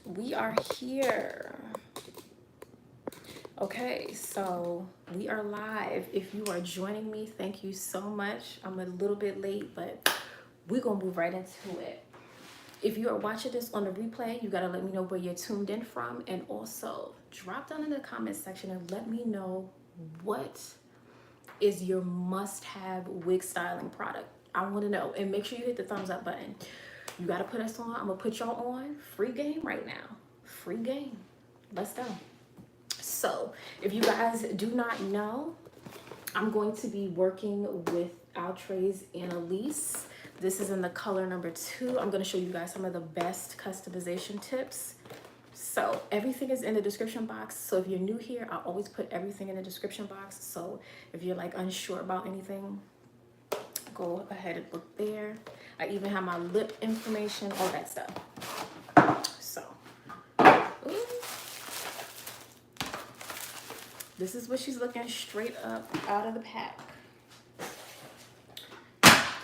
We are here. Okay, so we are live. If you are joining me, thank you so much. I'm a little bit late, but we're gonna move right into it. If you are watching this on the replay, you gotta let me know where you're tuned in from, and also drop down in the comment section and let me know what is your must-have wig styling product. I want to know, and make sure you hit the thumbs up button. You got to put us on. I'm gonna put y'all on. Free game right now. Free game. Let's go. So if you guys do not know, I'm going to be working with Outrage's Annalise. This is in the color number 2. I'm going to show you guys some of the best customization tips. So everything is in the description box. So if you're new here, I always put everything in the description box. So if you're like unsure about anything, go ahead and look there. I even have my lip information, all that stuff. So, ooh. This is what she's looking straight up out of the pack.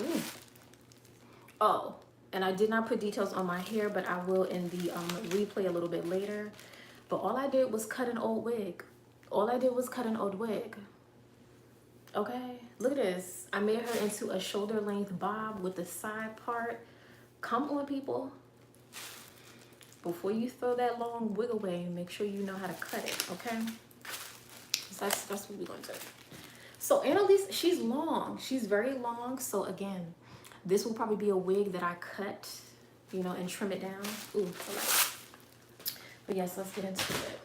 Ooh. Oh, and I did not put details on my hair, but I will in the replay a little bit later. But all I did was cut an old wig. All I did was cut an old wig. Okay, look at this. I made her into a shoulder length bob with the side part. Come on, people. Before you throw that long wig away, make sure you know how to cut it, okay? That's what we're going to do. So Annalise, she's long. She's very long. So again, this will probably be a wig that I cut, you know, and trim it down. Ooh, all right. But yes, let's get into it.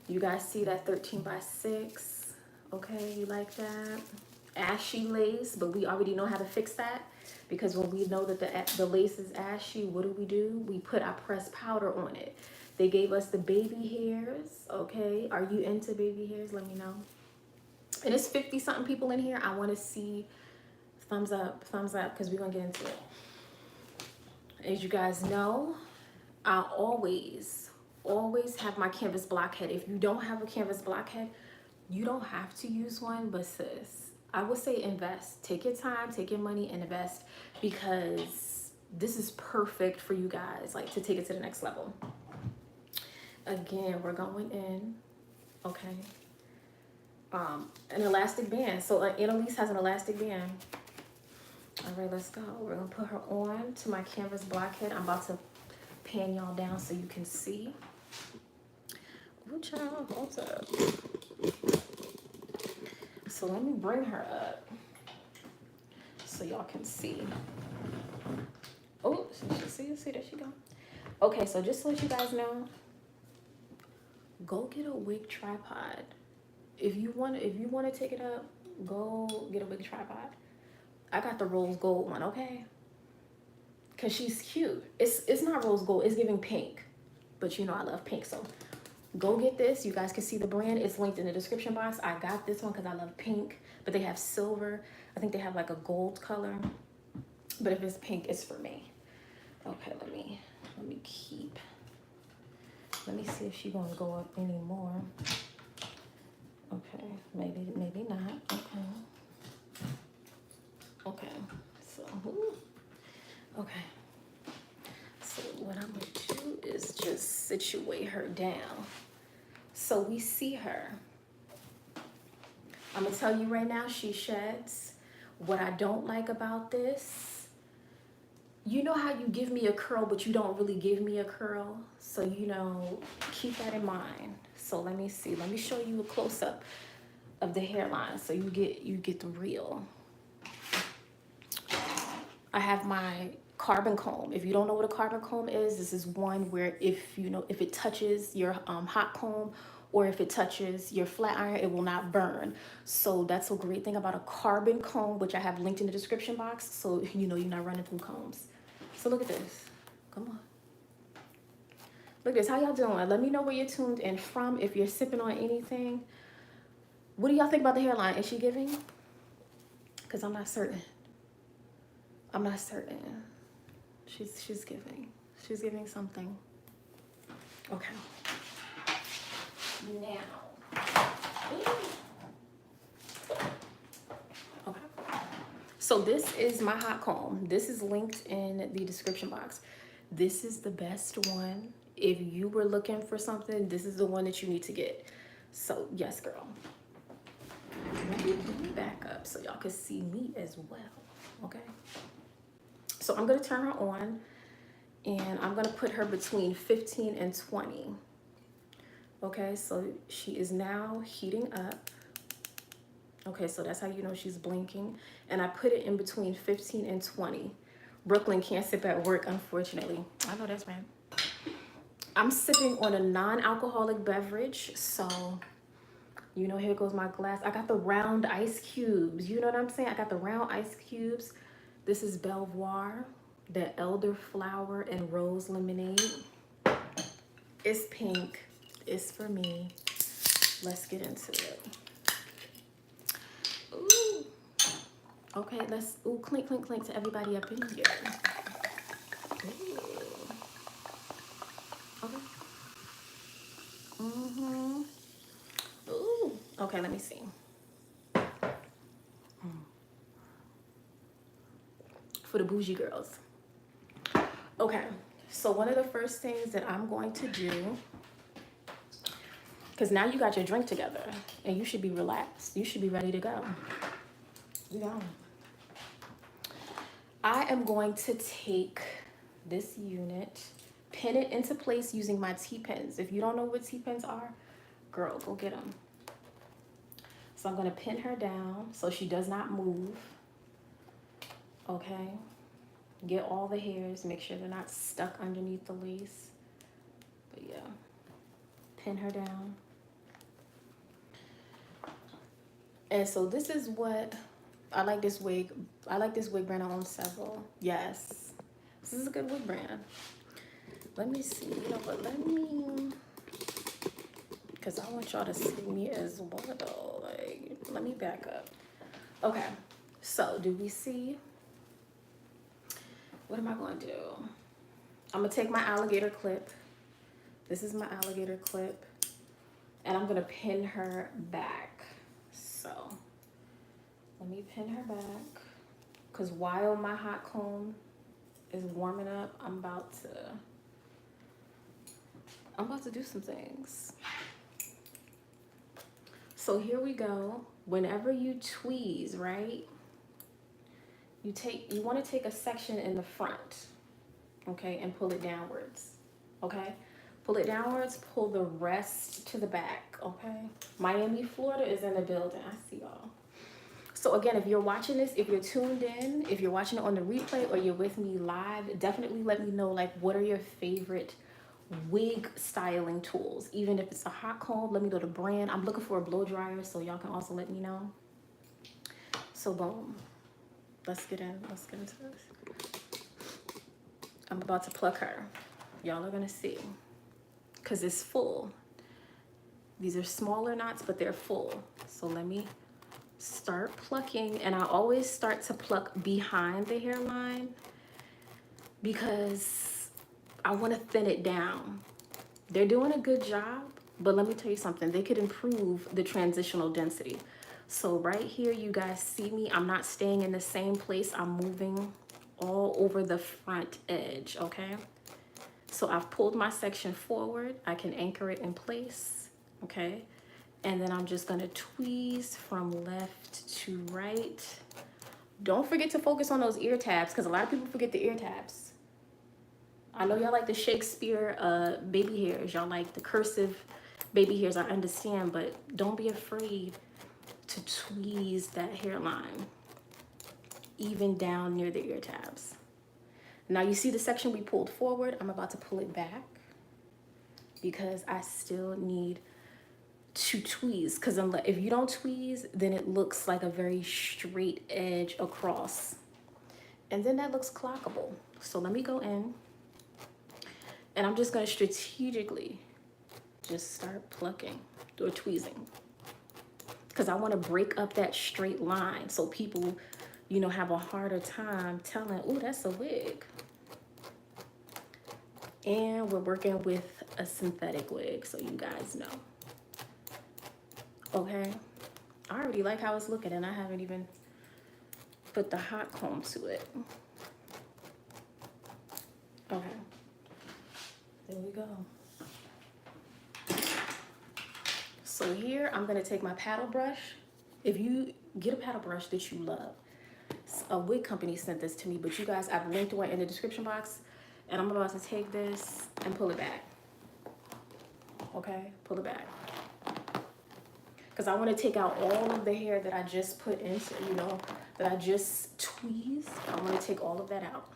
You guys see that 13 by 6? Okay, you like that? Ashy lace, but we already know how to fix that because when we know that the lace is ashy, what do? We put our pressed powder on it. They gave us the baby hairs, okay? Are you into baby hairs? Let me know. And it's 50-something people in here. I want to see thumbs up, because we're going to get into it. As you guys know, I always have my canvas blockhead. If you don't have a canvas blockhead, you don't have to use one, but sis, I would say invest. Take your time, take your money, and invest, because this is perfect for you guys, like to take it to the next level. Again, we're going in, okay. An elastic band. So Annalise has an elastic band. All right, let's go. We're gonna put her on to my canvas blockhead. I'm about to pan y'all down so you can see. Ooh, child, hold up. So let me bring her up so y'all can see. Oh, see, there she go. Okay, so just to let you guys know, go get a wig tripod. If you want to take it up, go get a wig tripod. I got the rose gold one, okay? Cause she's cute. It's not rose gold, it's giving pink. But you know I love pink, so go get this. You guys can see the brand. It's linked in the description box. I got this one because I love pink, but they have silver. I think they have like a gold color. But if it's pink, it's for me. Okay, let me keep. Let me see if she's gonna go up anymore. Okay, maybe not. Okay, so okay. So what I'm gonna do is just situate her down so we see her. I'm gonna tell you right now, she sheds. What I don't like about this, you know how you give me a curl, but you don't really give me a curl. So, you know, keep that in mind. So let me see. Let me show you a close-up of the hairline so you get the real. I have my carbon comb. If you don't know what a carbon comb is, this is one where if it touches your hot comb or if it touches your flat iron, it will not burn. So that's a great thing about a carbon comb, which I have linked in the description box. So you know you're not running through combs. So look at this. Come on. Look at this. How y'all doing? Let me know where you're tuned in from. If you're sipping on anything. What do y'all think about the hairline? Is she giving? Because I'm not certain. I'm not certain. She's giving. She's giving something. Okay. Now. Okay. So this is my hot comb. This is linked in the description box. This is the best one. If you were looking for something, this is the one that you need to get. So yes, girl. Let me back up so y'all can see me as well, okay? So I'm gonna turn her on and I'm gonna put her between 15 and 20. Okay, so she is now heating up. Okay, so that's how you know she's blinking. And I put it in between 15 and 20. Brooklyn can't sip at work, unfortunately. I know that's right. I'm sipping on a non-alcoholic beverage, so you know, here goes my glass. I got the round ice cubes. You know what I'm saying? I got the round ice cubes. This is Belvoir, the elderflower and rose lemonade. It's pink. It's for me. Let's get into it. Ooh. Okay, let's, ooh, clink, clink, clink to everybody up in here. Ooh. Okay. Mm-hmm. Ooh. Okay, let me see. For the bougie girls. Okay, so one of the first things that I'm going to do, because now you got your drink together and you should be relaxed. You should be ready to go. You go. I am going to take this unit, pin it into place using my T-pins. If you don't know what T-pins are, girl, go get them. So I'm going to pin her down so she does not move. Okay. Get all the hairs, make sure they're not stuck underneath the lace. But yeah, pin her down. And so this is what, I like this wig. I like this wig brand. I own several. Yes, this is a good wig brand. Let me see, you know what, let me, because I want y'all to see me as well. Like, let me back up. Okay, so do we see? What am I going to do? I'm going to take my alligator clip. This is my alligator clip. And I'm going to pin her back. So let me pin her back. Because while my hot comb is warming up, I'm about to do some things. So here we go. Whenever you tweeze, right? You want to take a section in the front, okay, and pull it downwards, okay? Pull it downwards, pull the rest to the back, okay? Miami, Florida is in the building. I see y'all. So again, if you're watching this, if you're tuned in, if you're watching it on the replay or you're with me live, definitely let me know, like, what are your favorite wig styling tools? Even if it's a hot comb, let me know the brand. I'm looking for a blow dryer, so y'all can also let me know. So boom. Let's get into this. I'm about to pluck her. Y'all are gonna see. Cause it's full. These are smaller knots, but they're full. So let me start plucking. And I always start to pluck behind the hairline because I wanna thin it down. They're doing a good job, but let me tell you something. They could improve the transitional density. So right here, you guys see me, I'm not staying in the same place. I'm moving all over the front edge, okay? So I've pulled my section forward. I can anchor it in place, okay? And then I'm just gonna tweeze from left to right. Don't forget to focus on those ear tabs because a lot of people forget the ear tabs. I know y'all like the Shakespeare baby hairs. Y'all like the cursive baby hairs, I understand, but don't be afraid to tweeze that hairline, even down near the ear tabs. Now you see the section we pulled forward. I'm about to pull it back because I still need to tweeze, because if you don't tweeze, then it looks like a very straight edge across. And then that looks clockable. So let me go in and I'm just gonna strategically just start plucking or tweezing, because I want to break up that straight line so people, you know, have a harder time telling, oh, that's a wig. And we're working with a synthetic wig, so you guys know. Okay, I already like how it's looking and I haven't even put the hot comb to it. Okay, So here I'm gonna take my paddle brush. If you get a paddle brush that you love, a wig company sent this to me, but you guys, I've linked one in the description box, and I'm about to take this and pull it back. Okay, pull it back. Because I want to take out all of the hair that I just put into, you know, that I just tweezed. I want to take all of that out.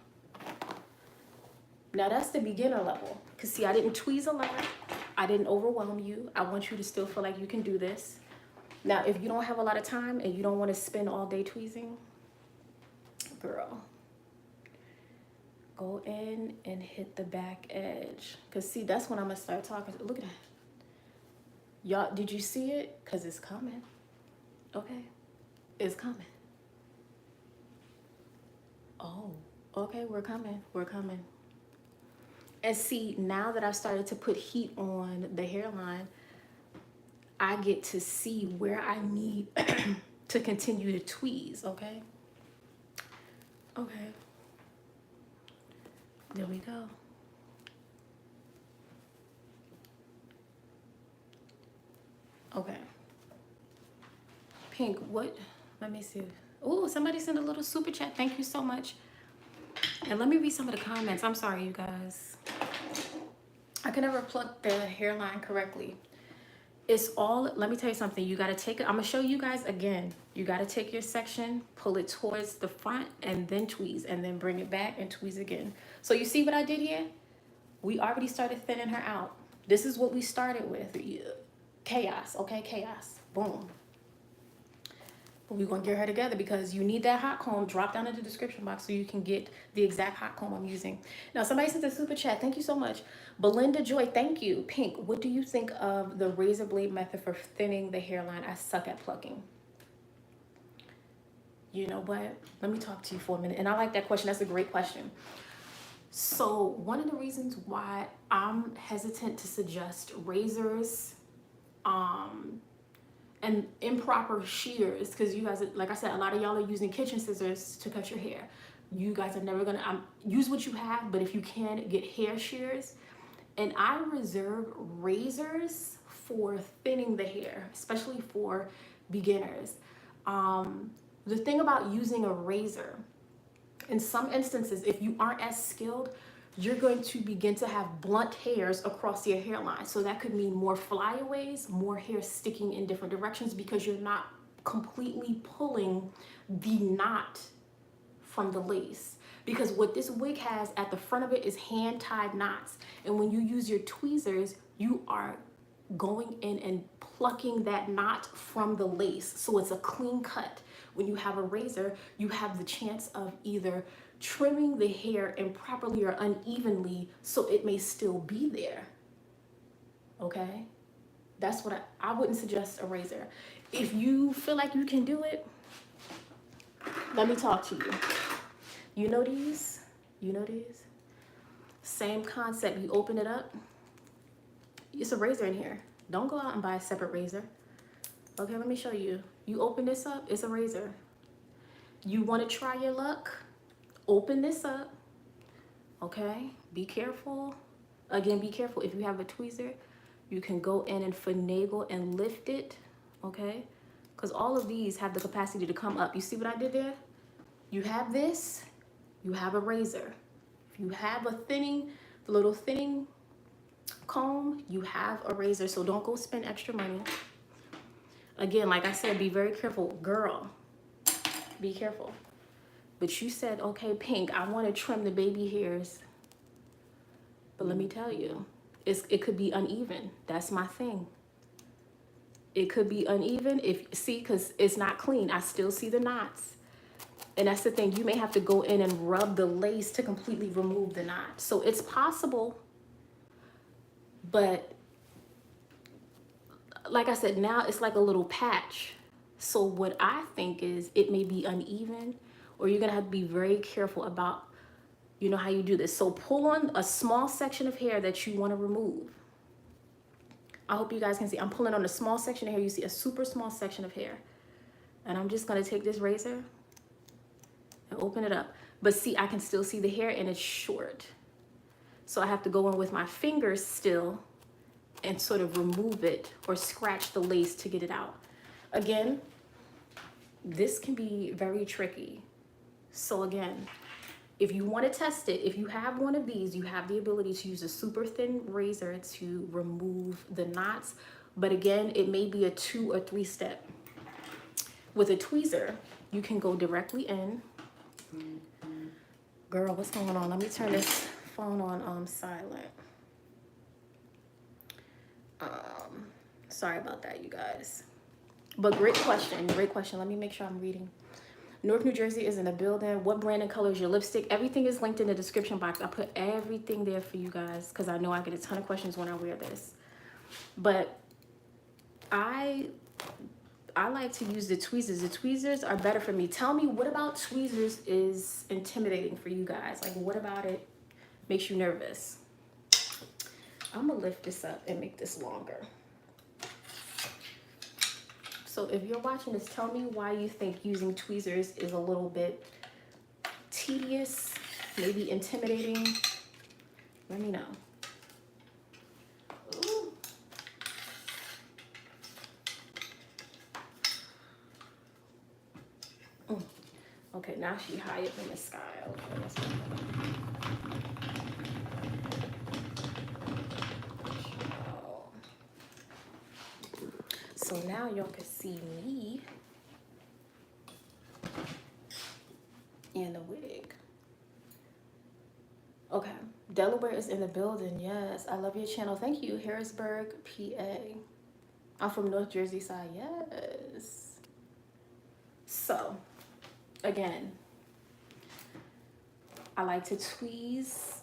Now that's the beginner level. Because see, I didn't tweeze a lot. I didn't overwhelm you. I want you to still feel like you can do this. Now, if you don't have a lot of time and you don't want to spend all day tweezing, girl, go in and hit the back edge. Because see, that's when I'm going to start talking. Look at that. Y'all, did you see it? Because it's coming. Okay. It's coming. Oh, okay, we're coming. We're coming. And see, now that I've started to put heat on the hairline, I get to see where I need to continue to tweeze, okay? Okay. There we go. Okay. Pink, what? Let me see. Oh, somebody sent a little super chat. Thank you so much. And let me read some of the comments. I'm sorry, you guys. I can never pluck the hairline correctly. It's all, let me tell you something. You got to take it. I'm going to show you guys again. You got to take your section, pull it towards the front, and then tweeze, and then bring it back and tweeze again. So you see what I did here? We already started thinning her out. This is what we started with. Chaos, okay? Chaos. Boom. But we're going to get her together because you need that hot comb. Drop down in the description box so you can get the exact hot comb I'm using. Now, somebody sent a super chat. Thank you so much. Belinda Joy, thank you. Pink, what do you think of the razor blade method for thinning the hairline? I suck at plucking. You know what? Let me talk to you for a minute. And I like that question. That's a great question. So one of the reasons why I'm hesitant to suggest razors, and improper shears, because you guys, like I said, a lot of y'all are using kitchen scissors to cut your hair. You guys are never gonna use what you have, but if you can, get hair shears. And I reserve razors for thinning the hair, especially for beginners. The thing about using a razor, in some instances, if you aren't as skilled, you're going to begin to have blunt hairs across your hairline. So that could mean more flyaways, more hair sticking in different directions because you're not completely pulling the knot from the lace. Because what this wig has at the front of it is hand-tied knots. And when you use your tweezers, you are going in and plucking that knot from the lace. So it's a clean cut. When you have a razor, you have the chance of either trimming the hair improperly or unevenly so it may still be there. Okay? That's what I wouldn't suggest a razor. If you feel like you can do it, let me talk to you. You know these? You know these? Same concept. You open it up. It's a razor in here. Don't go out and buy a separate razor. Okay, let me show you. You open this up, it's a razor. You want to try your luck? Open this up. Okay, be careful. Again, be careful. If you have a tweezer, you can go in and finagle and lift it. Okay, because all of these have the capacity to come up. You see what I did there? You have this, you have a razor. If you have a thinning, the little thinning comb, you have a razor. So don't go spend extra money. Again, like I said, be very careful. Girl, be careful. But you said, okay, Pink, I want to trim the baby hairs. But let me tell you, it could be uneven. That's my thing. It could be uneven. See, because it's not clean. I still see the knots. And that's the thing. You may have to go in and rub the lace to completely remove the knot. So it's possible. But like I said, now it's like a little patch. So what I think is it may be uneven, or you're gonna have to be very careful about, you know, how you do this. So pull on a small section of hair that you want to remove. I hope you guys can see. I'm pulling on a small section of hair. You see a super small section of hair. And I'm just gonna take this razor and open it up. But see, I can still see the hair and it's short. So I have to go in with my fingers still and sort of remove it or scratch the lace to get it out. Again, this can be very tricky. So again, if you want to test it, if you have one of these, you have the ability to use a super thin razor to remove the knots. But again, it may be a 2 or 3 step. With a tweezer, you can go directly in. Girl, what's going on? Let me turn this phone on silent. Sorry about that, you guys. But great question, great question. Let me make sure I'm reading. North New Jersey is in the building. What brand and color is your lipstick? Everything is linked in the description box. I put everything there for you guys because I know I get a ton of questions when I wear this. But I like to use the tweezers. The tweezers are better for me. Tell me, what about tweezers is intimidating for you guys? Like, what about it makes you nervous? I'm gonna lift this up and make this longer. So if you're watching this, tell me why you think using tweezers is a little bit tedious, maybe intimidating. Let me know. Ooh. Okay, now she high up in the sky. Okay, let's go. So now y'all can see me in the wig. Okay, Delaware is in the building. Yes, I love your channel. Thank you, Harrisburg, PA. I'm from North Jersey side. Yes. So, again, I like to tweeze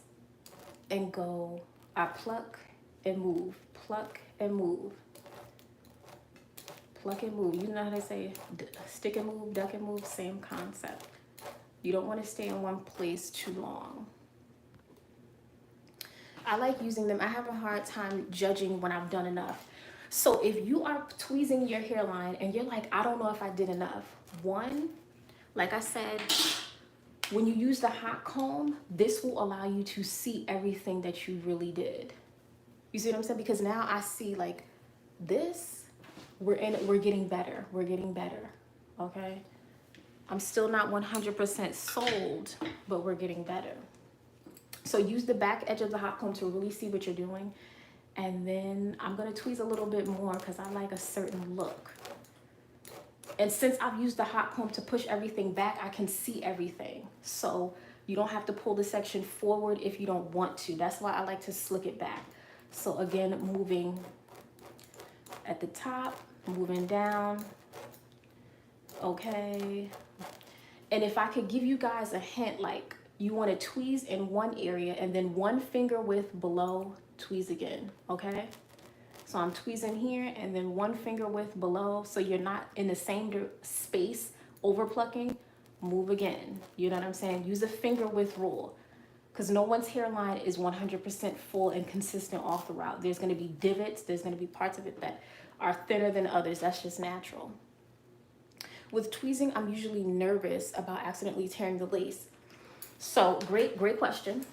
and go. I pluck and move, pluck and move. Pluck and move. You know how they say stick and move, duck and move, same concept. You don't want to stay in one place too long. I like using them. I have a hard time judging when I've done enough. So if you are tweezing your hairline and you're like, I don't know if I did enough. One, like I said, when you use the hot comb, this will allow you to see everything that you really did. You see what I'm saying? Because now I see like this. We're getting better. We're getting better. Okay. I'm still not 100% sold, but we're getting better. So use the back edge of the hot comb to really see what you're doing. And then I'm going to tweeze a little bit more because I like a certain look. And since I've used the hot comb to push everything back, I can see everything. So you don't have to pull the section forward if you don't want to. That's why I like to slick it back. So again, moving at the top, moving down. Okay. And if I could give you guys a hint, like you want to tweeze in one area and then one finger width below, tweeze again. Okay. So I'm tweezing here and then one finger width below. So you're not in the same space over plucking. Move again. You know what I'm saying? Use a finger width rule. Because no one's hairline is 100% full and consistent all throughout. There's going to be divots. There's going to be parts of it that are thinner than others. That's just natural. With tweezing, I'm usually nervous about accidentally tearing the lace. So great question.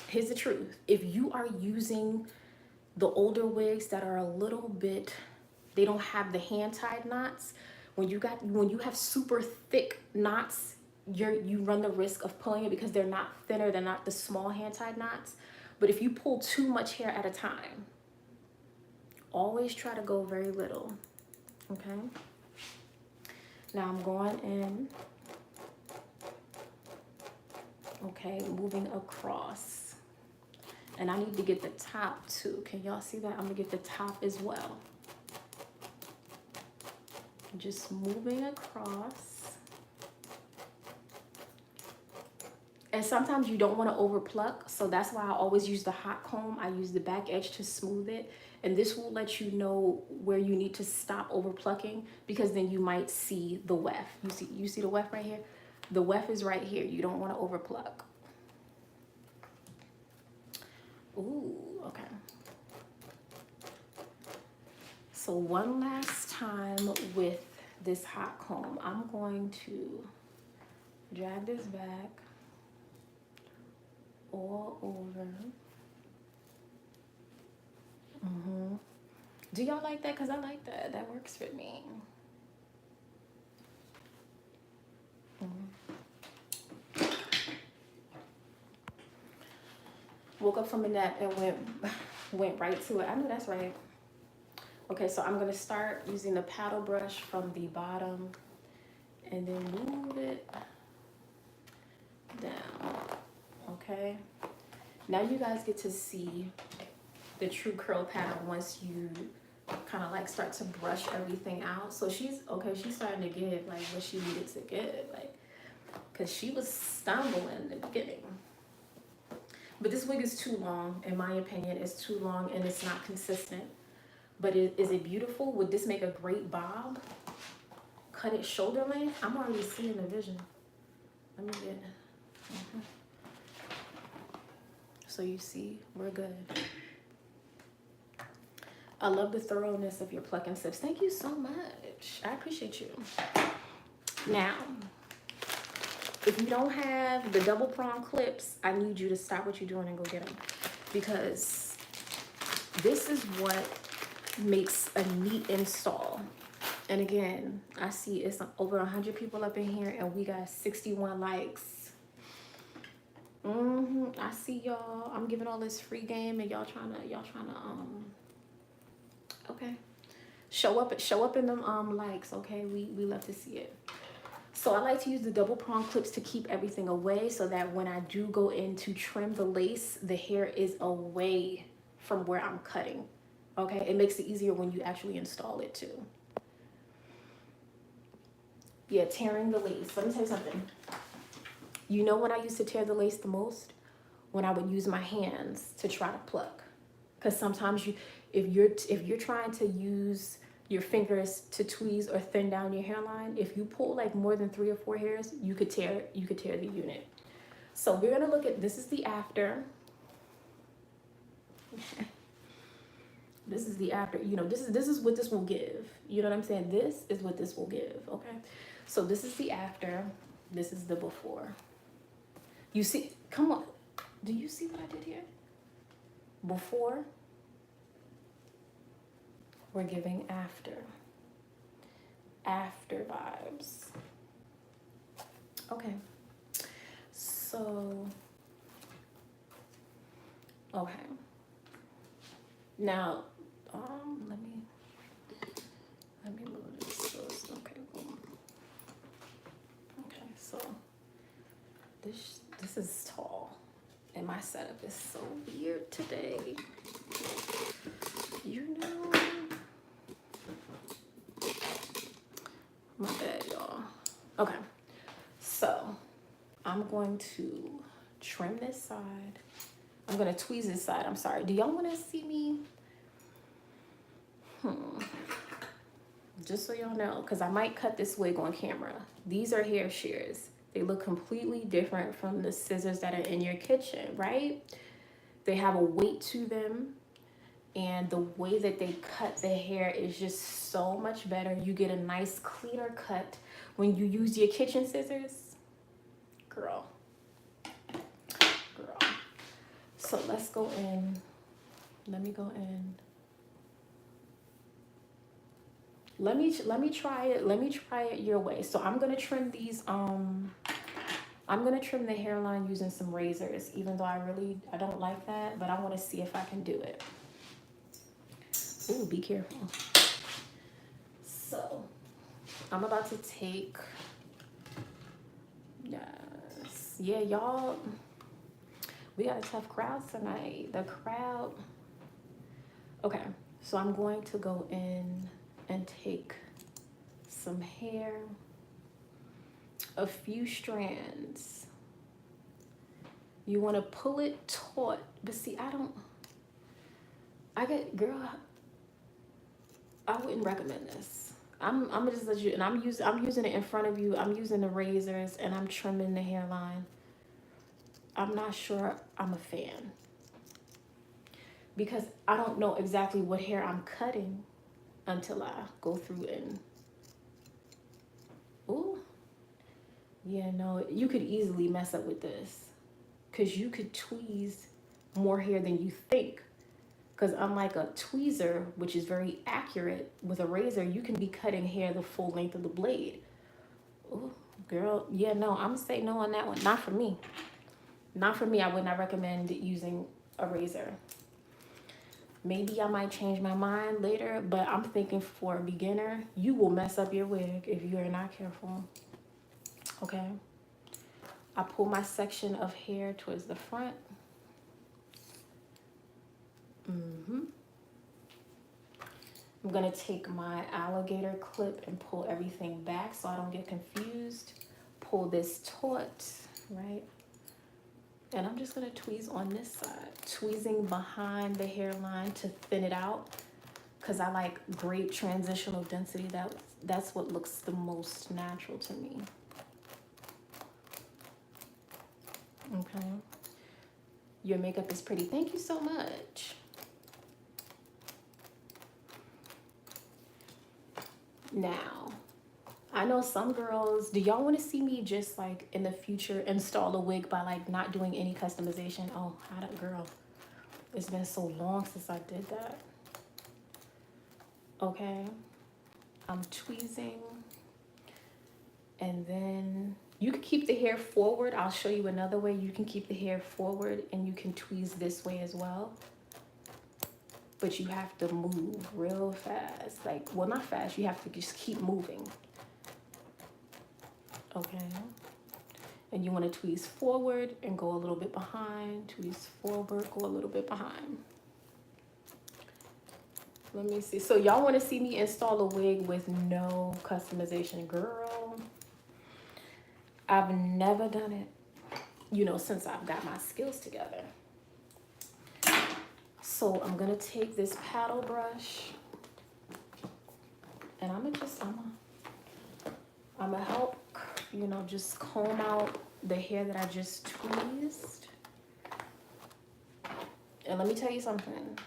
Here's the truth. If you are using the older wigs that are a little bit, they don't have the hand-tied knots. When you have super thick knots, you run the risk of pulling it because they're not thinner, they're not the small hand-tied knots. But if you pull too much hair at a time, always try to go very little. Okay. Now I'm going in. Okay, moving across. And I need to get the top too. Can y'all see that? I'm gonna get the top as well. Just moving across. And sometimes you don't want to over pluck, so that's why I always use the hot comb. I use the back edge to smooth it, and this will let you know where you need to stop over plucking, because then you might see the weft. You see the weft right here? The weft is right here. You don't want to over pluck. Ooh, okay. So one last time with this hot comb, I'm going to drag this back. all over. Do y'all like that? Because I like that. That works for me. Woke up from a nap and went right to it. I know that's right. Okay, so I'm gonna start using the paddle brush from the bottom and then move it down. Okay. Now you guys get to see the true curl pattern once you kind of like start to brush everything out. So she's starting to get like what she needed to get, like, because she was stumbling in the beginning. But this wig is too long, in my opinion. It's too long and it's not consistent. But is it beautiful? Would this make a great bob? Cut it shoulder length? I'm already seeing the vision. Let me get so you see, we're good. I love the thoroughness of your plucking tips. Thank you so much. I appreciate you. Now, if you don't have the double prong clips, I need you to stop what you're doing and go get them. Because this is what makes a neat install. And again, I see it's over 100 people up in here and we got 61 likes. I see y'all. I'm giving all this free game and y'all trying to okay. Show up in them likes, okay? We love to see it. So I like to use the double prong clips to keep everything away so that when I do go in to trim the lace, the hair is away from where I'm cutting. Okay, it makes it easier when you actually install it too. Yeah, tearing the lace. Let me tell you something. You know when I used to tear the lace the most? When I would use my hands to try to pluck. Because sometimes if you're trying to use your fingers to tweeze or thin down your hairline, if you pull like more than 3 or 4 hairs, you could tear the unit. So we're gonna look at, this is the after. This is the after. You know, this is what this will give. You know what I'm saying? This is what this will give. Okay. So this is the after. This is the before. You see? Come on. Do you see what I did here? Before. We're giving after. After vibes. Okay. So. Okay. Now, let me move this. So it's okay. Boom. Okay, so this is tall, and my setup is so weird today. You know, my bad, y'all. Okay, so I'm going to trim this side. I'm gonna tweeze this side. I'm sorry. Do y'all want to see me? Just so y'all know, because I might cut this wig on camera. These are hair shears. They look completely different from the scissors that are in your kitchen, right? They have a weight to them, and the way that they cut the hair is just so much better. You get a nice, cleaner cut when you use your kitchen scissors. Girl. So let's go in. Let me go in. Let me try it. Let me try it your way. So I'm gonna trim these. I'm gonna trim the hairline using some razors, even though I don't like that, but I want to see if I can do it. Ooh, be careful. So I'm about to take. Yes, yeah, y'all. We got a tough crowd tonight. The crowd. Okay, so I'm going to go in and take some hair, a few strands. You want to pull it taut, but see, I wouldn't recommend this. I'm gonna just let you, and I'm using it in front of you. I'm using the razors and I'm trimming the hairline. I'm not sure I'm a fan because I don't know exactly what hair I'm cutting until I go through and, ooh, yeah, no, you could easily mess up with this. because you could tweeze more hair than you think. Because unlike a tweezer, which is very accurate, with a razor, you can be cutting hair the full length of the blade. Ooh, girl, yeah, no, I'm gonna say no on that one. Not for me. Not for me. I would not recommend using a razor. Maybe I might change my mind later, but I'm thinking for a beginner, you will mess up your wig if you are not careful. Okay. I pull my section of hair towards the front. I'm gonna take my alligator clip and pull everything back so I don't get confused. Pull this taut, right? And I'm just gonna tweeze on this side, tweezing behind the hairline to thin it out, because I like great transitional density. That's what looks the most natural to me. Okay. Your makeup is pretty. Thank you so much. Now, I know some girls, do y'all want to see me just like in the future install a wig by like not doing any customization? Oh, how that girl. It's been so long since I did that. Okay. I'm tweezing. And then you can keep the hair forward. I'll show you another way. You can keep the hair forward and you can tweeze this way as well. But you have to move real fast. Like, well, not fast. You have to just keep moving. Okay. And you want to tweeze forward and go a little bit behind. Tweeze forward, go a little bit behind. Let me see. So y'all want to see me install a wig with no customization? Girl, I've never done it, you know, since I've got my skills together. So I'm gonna take this paddle brush and I'm gonna help, you know, just comb out the hair that I just tweezed. And let me tell you something.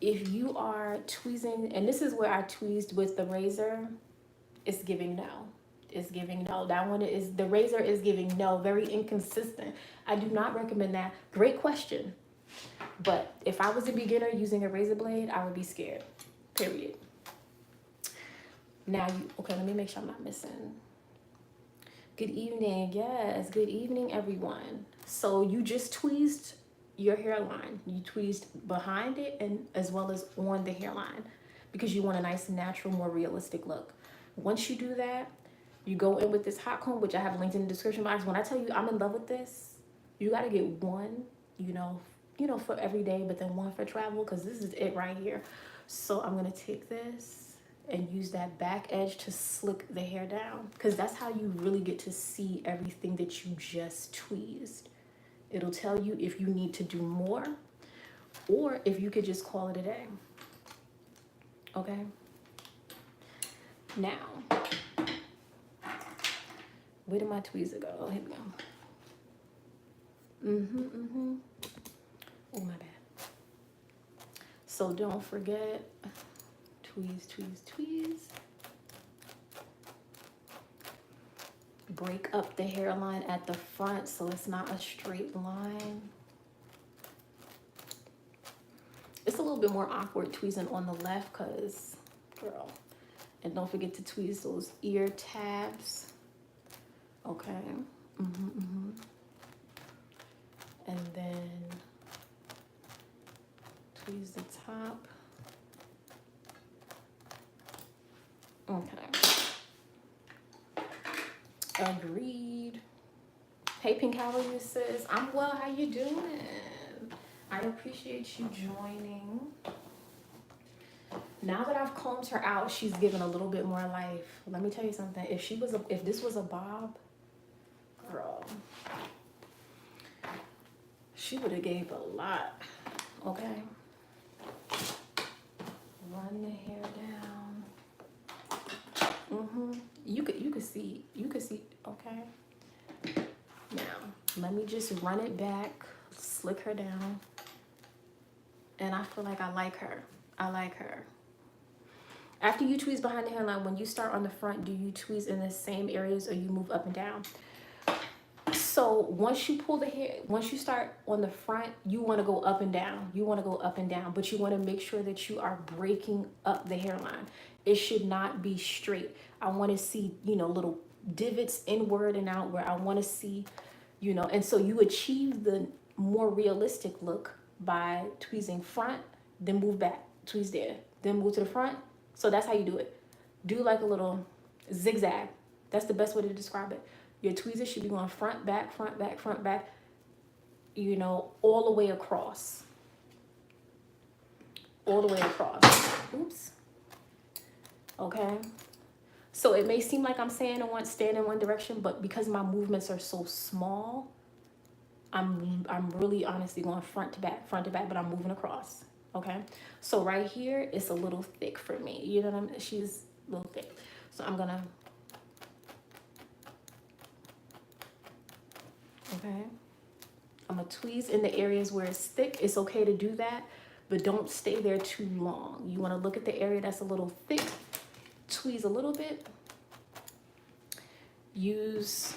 If you are tweezing, and this is where I tweezed with the razor, it's giving no. It's giving no. That one is, the razor is giving no, very inconsistent. I do not recommend that. Great question. But if I was a beginner using a razor blade, I would be scared, period. Now, okay, let me make sure I'm not missing. Good evening. Yes, good evening, everyone. So you just tweezed your hairline. You tweezed behind it and as well as on the hairline because you want a nice, natural, more realistic look. Once you do that, you go in with this hot comb, which I have linked in the description box. When I tell you I'm in love with this, you got to get one, you know, for every day, but then one for travel, because this is it right here. So I'm gonna take this and use that back edge to slick the hair down, because that's how you really get to see everything that you just tweezed. It'll tell you if you need to do more or if you could just call it a day. Okay. Now, where did my tweezer go? Oh, here we go. Oh, my bad. So don't forget, tweeze, tweeze, tweeze. Break up the hairline at the front so it's not a straight line. It's a little bit more awkward tweezing on the left because, girl, and don't forget to tweeze those ear tabs. Okay. And then tweeze the top. Okay. Agreed. Hey, Pink, how are you, sis? I'm well. How you doing? I appreciate you joining. Now that I've combed her out, she's given a little bit more life. Let me tell you something. If this was a bob, girl, she would have gave a lot. Okay. Run the hair down. You could see. Okay. Now let me just run it back, slick her down, and I feel like I like her. After you tweeze behind the hairline, when you start on the front, do you tweeze in the same areas or you move up and down? So once you pull the hair, once you start on the front, you want to go up and down. You want to go up and down, but you want to make sure that you are breaking up the hairline. It should not be straight. I want to see, you know, little divots inward and outward. I want to see, you know, and so you achieve the more realistic look by tweezing front, then move back, tweeze there, then move to the front. So that's how you do it. Do like a little zigzag. That's the best way to describe it. Your tweezers should be going front, back, front, back, front, back, you know, all the way across. All the way across. Oops. Okay. So it may seem like I'm staying in one direction, but because my movements are so small, I'm really honestly going front to back, but I'm moving across. Okay. So right here, it's a little thick for me. You know what I mean? She's a little thick. So I'm gonna, okay. I'm gonna tweeze in the areas where it's thick. It's okay to do that, but don't stay there too long. You wanna look at the area that's a little thick, tweeze a little bit. Use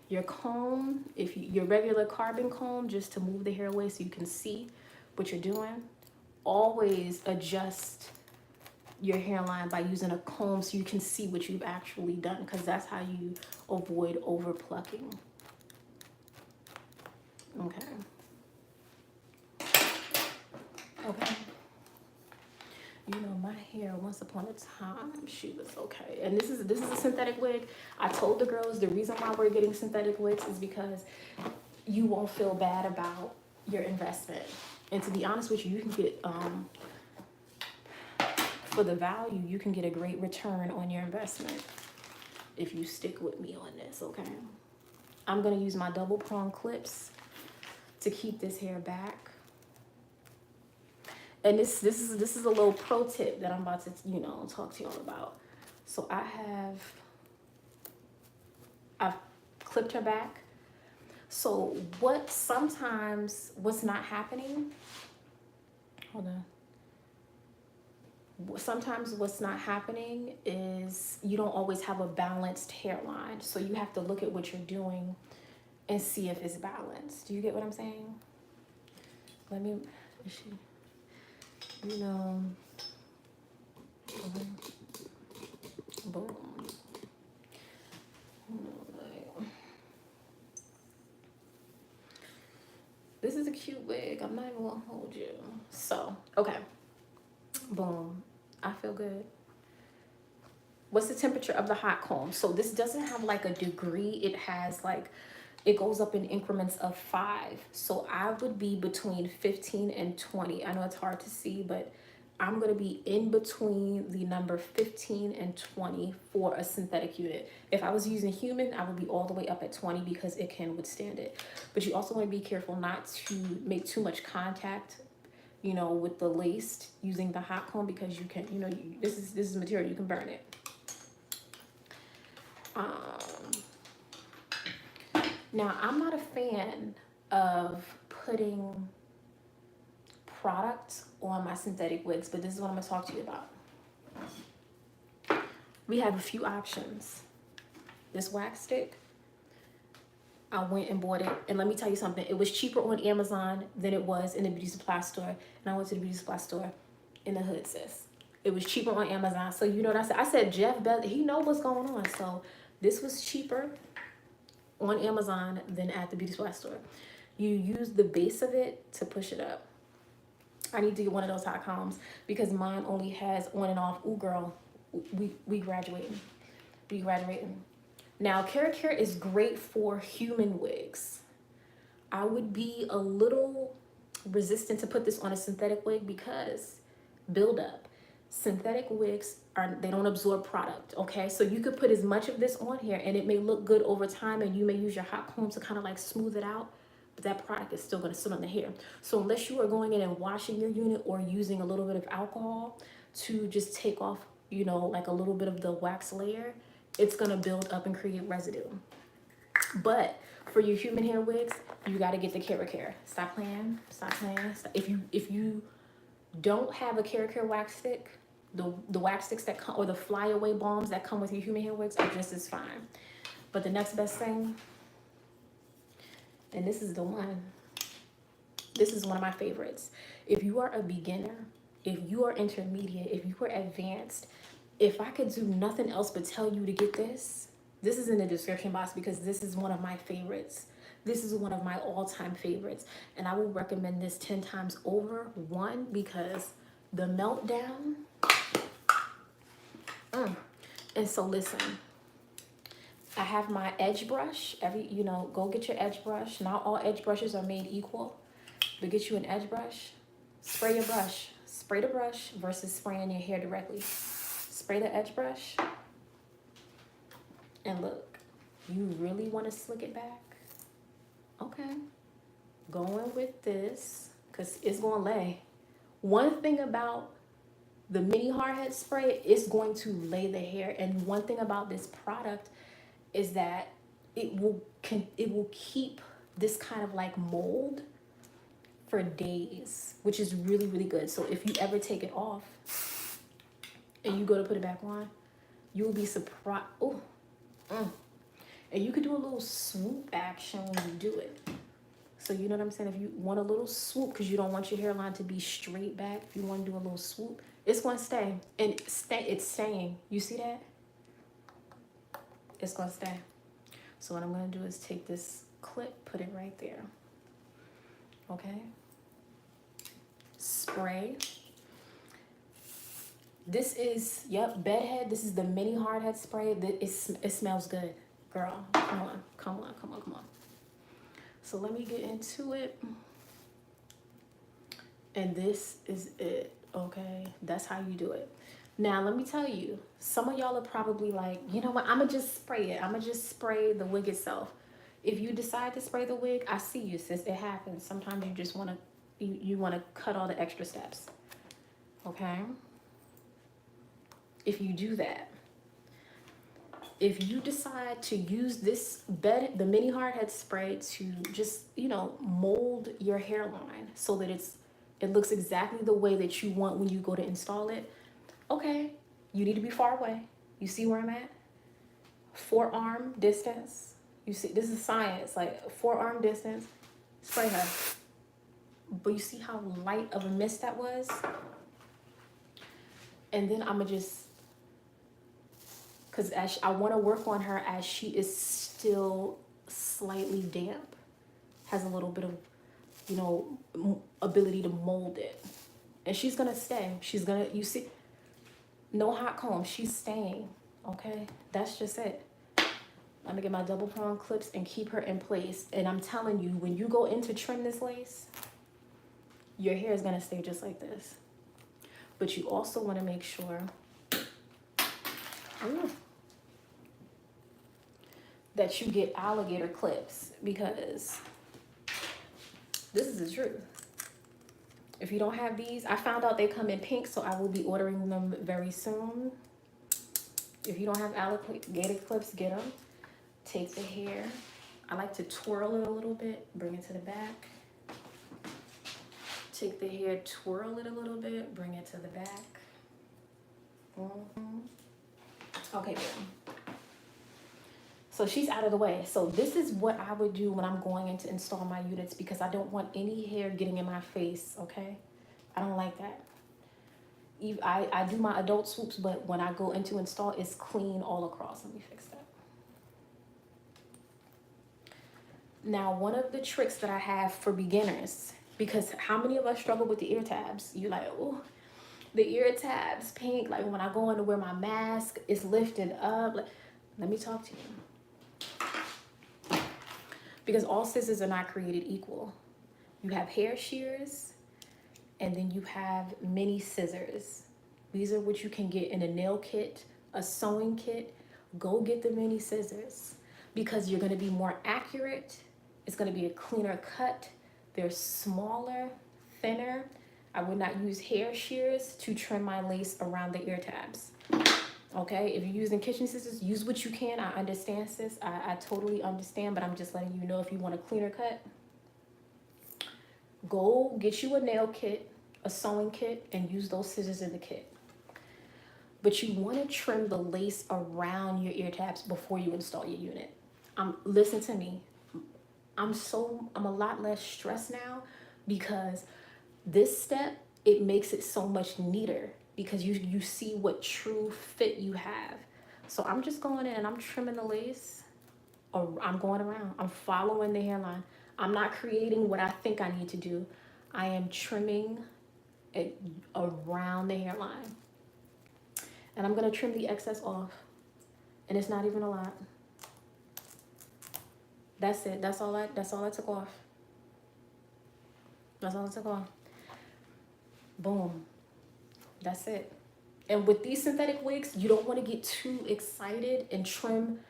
your comb, your regular carbon comb, just to move the hair away so you can see what you're doing. Always adjust your hairline by using a comb so you can see what you've actually done, because that's how you avoid over plucking. Okay. Okay. You know, my hair once upon a time, she was okay. And this is a synthetic wig. I told the girls the reason why we're getting synthetic wigs is because you won't feel bad about your investment. And to be honest with you, you can get for the value, you can get a great return on your investment if you stick with me on this, okay? I'm gonna use my double prong clips to keep this hair back. And this is a little pro tip that I'm about to, you know, talk to y'all about. So I've clipped her back. So what's not happening, hold on. Sometimes what's not happening is you don't always have a balanced hairline. So you have to look at what you're doing and see if it's balanced. Do you get what I'm saying? You know, boom. This is a cute wig. I'm not even gonna hold you. So, okay. Boom. I feel good. What's the temperature of the hot comb? So this doesn't have like a degree. It has like, it goes up in increments of 5. So I would be between 15 and 20. I know it's hard to see, but I'm going to be in between the number 15 and 20 for a synthetic unit. If I was using human, I would be all the way up at 20 because it can withstand it. But you also want to be careful not to make too much contact, you know, with the lace using the hot comb, because you can, you know, this is material, you can burn it. Now, I'm not a fan of putting product on my synthetic wigs, but this is what I'm going to talk to you about. We have a few options. This wax stick, I went and bought it, and let me tell you something. It was cheaper on Amazon than it was in the beauty supply store, and I went to the beauty supply store in the hood, sis. It was cheaper on Amazon, so you know what I said? I said Jeff Bezos, he know what's going on, so this was cheaper on Amazon than at the beauty supply store. You use the base of it to push it up. I need to get one of those hot combs because mine only has on and off. Ooh, girl, we graduating. We graduating. Now, Care is great for human wigs. I would be a little resistant to put this on a synthetic wig because buildup. Synthetic wigs they don't absorb product, okay? So you could put as much of this on here and it may look good over time, and you may use your hot comb to kind of like smooth it out, but that product is still going to sit on the hair. So unless you are going in and washing your unit or using a little bit of alcohol to just take off, you know, like a little bit of the wax layer, it's going to build up and create residue. But for your human hair wigs, you got to get the Care. Stop playing. Stop playing. If you don't have a Care wax stick, the wax sticks that come, or the flyaway balms that come with your human hair wigs are just as fine. But the next best thing And this is the one. This is one of my favorites. If you are a beginner, if you are intermediate, if you are advanced, if I could do nothing else but tell you to get this, this is in the description box because this is one of my favorites. This is one of my all-time favorites. And I will recommend this 10 times over. One, because the meltdown. And so listen, I have my edge brush. Go get your edge brush. Not all edge brushes are made equal, but get you an edge brush. Spray your brush. Spray the brush versus spraying your hair directly. Spray the edge brush. And look, you really want to slick it back? Okay. Going with this, because it's going to lay. One thing about the mini hard head spray is going to lay the hair. And one thing about this product is that it will keep this kind of like mold for days, which is really, really good. So if you ever take it off and you go to put it back on, you will be surprised. And you could do a little swoop action when you do it. So you know what I'm saying? If you want a little swoop, because you don't want your hairline to be straight back, if you want to do a little swoop, it's going to stay. And it's staying. You see that? It's going to stay. So what I'm going to do is take this clip, put it right there. Okay? Spray. This is, bedhead. This is the mini hard head spray. It smells good. Girl, come on. So let me get into it. And this is it, okay? That's how you do it. Now, let me tell you, some of y'all are probably like, you know what? I'm going to just spray it. I'm going to just spray the wig itself. If you decide to spray the wig, I see you, sis. It happens. Sometimes you just want to, you want to cut all the extra steps, okay? If you do that, if you decide to use this the mini hard head spray to just, mold your hairline so that it looks exactly the way that you want when you go to install it, okay, you need to be far away. You see where I'm at? Forearm distance. You see, this is science, like forearm distance, spray her. But you see how light of a mist that was? And then I'm gonna just, because I want to work on her as she is still slightly damp, has a little bit of, ability to mold it. And she's going to stay. She's going to, you see, no hot comb. She's staying, okay? That's just it. I'm going to get my double prong clips and keep her in place. And I'm telling you, when you go in to trim this lace, your hair is going to stay just like this. But you also want to make sure that you get alligator clips, because this is the truth. If you don't have these, I found out they come in pink, so I will be ordering them very soon. If you don't have alligator clips, get them. Take the hair. I like to twirl it a little bit, bring it to the back. Take the hair, twirl it a little bit, bring it to the back. Okay, good. So she's out of the way. So this is what I would do when I'm going in to install my units, because I don't want any hair getting in my face, okay? I don't like that. I do my adult swoops, but when I go in to install, it's clean all across. Let me fix that. Now, one of the tricks that I have for beginners, because how many of us struggle with the ear tabs? You're like, oh, the ear tabs, pink. Like when I go in to wear my mask, it's lifted up. Like, let me talk to you. Because all scissors are not created equal. You have hair shears, and then you have mini scissors. These are what you can get in a nail kit, a sewing kit. Go get the mini scissors, because you're going to be more accurate. It's going to be a cleaner cut. They're smaller, thinner. I would not use hair shears to trim my lace around the ear tabs. Okay, if you're using kitchen scissors, use what you can. I understand, sis. I totally understand, but I'm just letting you know, if you want a cleaner cut, go get you a nail kit, a sewing kit, and use those scissors in the kit. But you want to trim the lace around your ear tabs before you install your unit. Listen to me. I'm a lot less stressed now because this step, it makes it so much neater because you see what true fit you have. So I'm just going in and I'm trimming the lace, or I'm going around. I'm following the hairline. I'm not creating what I think I need to do. I am trimming it around the hairline. And I'm gonna trim the excess off. And it's not even a lot. That's it. That's all I took off. That's all I took off. Boom. That's it. And with these synthetic wigs, you don't want to get too excited and trim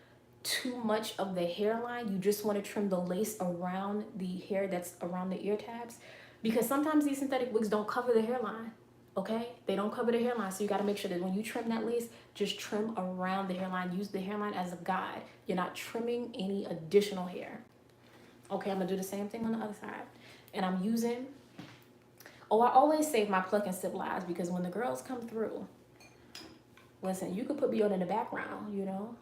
too much of the hairline. You just want to trim the lace around the hair that's around the ear tabs, because sometimes these synthetic wigs don't cover the hairline. Okay, they don't cover the hairline, so you got to make sure that when you trim that lace, just trim around the hairline. Use the hairline as a guide. You're not trimming any additional hair. Okay, I'm gonna do the same thing on the other side, and I'm using, oh, I always save my pluck and sip lives, because when the girls come through, listen, you could put me on in the background, you know.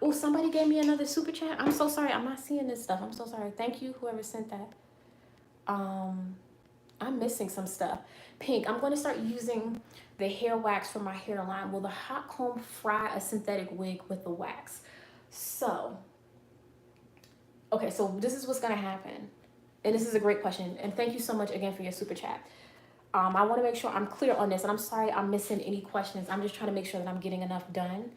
Oh, somebody gave me another super chat. I'm so sorry. I'm not seeing this stuff. I'm so sorry. Thank you, whoever sent that. I'm missing some stuff. Pink, I'm going to start using the hair wax for my hairline. Will the hot comb fry a synthetic wig with the wax? So, okay, so this is what's going to happen. And this is a great question. And thank you so much again for your super chat. I want to make sure I'm clear on this. And I'm sorry I'm missing any questions. I'm just trying to make sure that I'm getting enough done.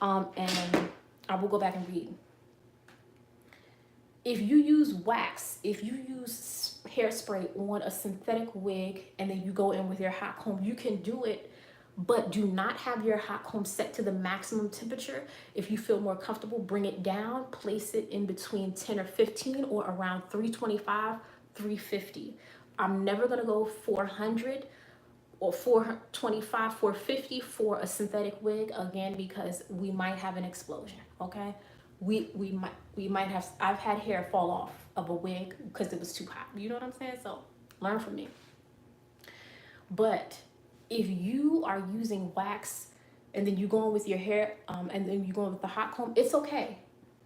And I will go back and read. If you use wax, if you use hairspray on a synthetic wig and then you go in with your hot comb, you can do it, but do not have your hot comb set to the maximum temperature. If you feel more comfortable, bring it down, place it in between 10 or 15 or around 325, 350. I'm never gonna go 400 or 425, 450 for a synthetic wig, again, because we might have an explosion, okay? We might have, I've had hair fall off of a wig because it was too hot. You know what I'm saying? So learn from me. But if you are using wax and then you go in with your hair and then you go in with the hot comb, it's okay.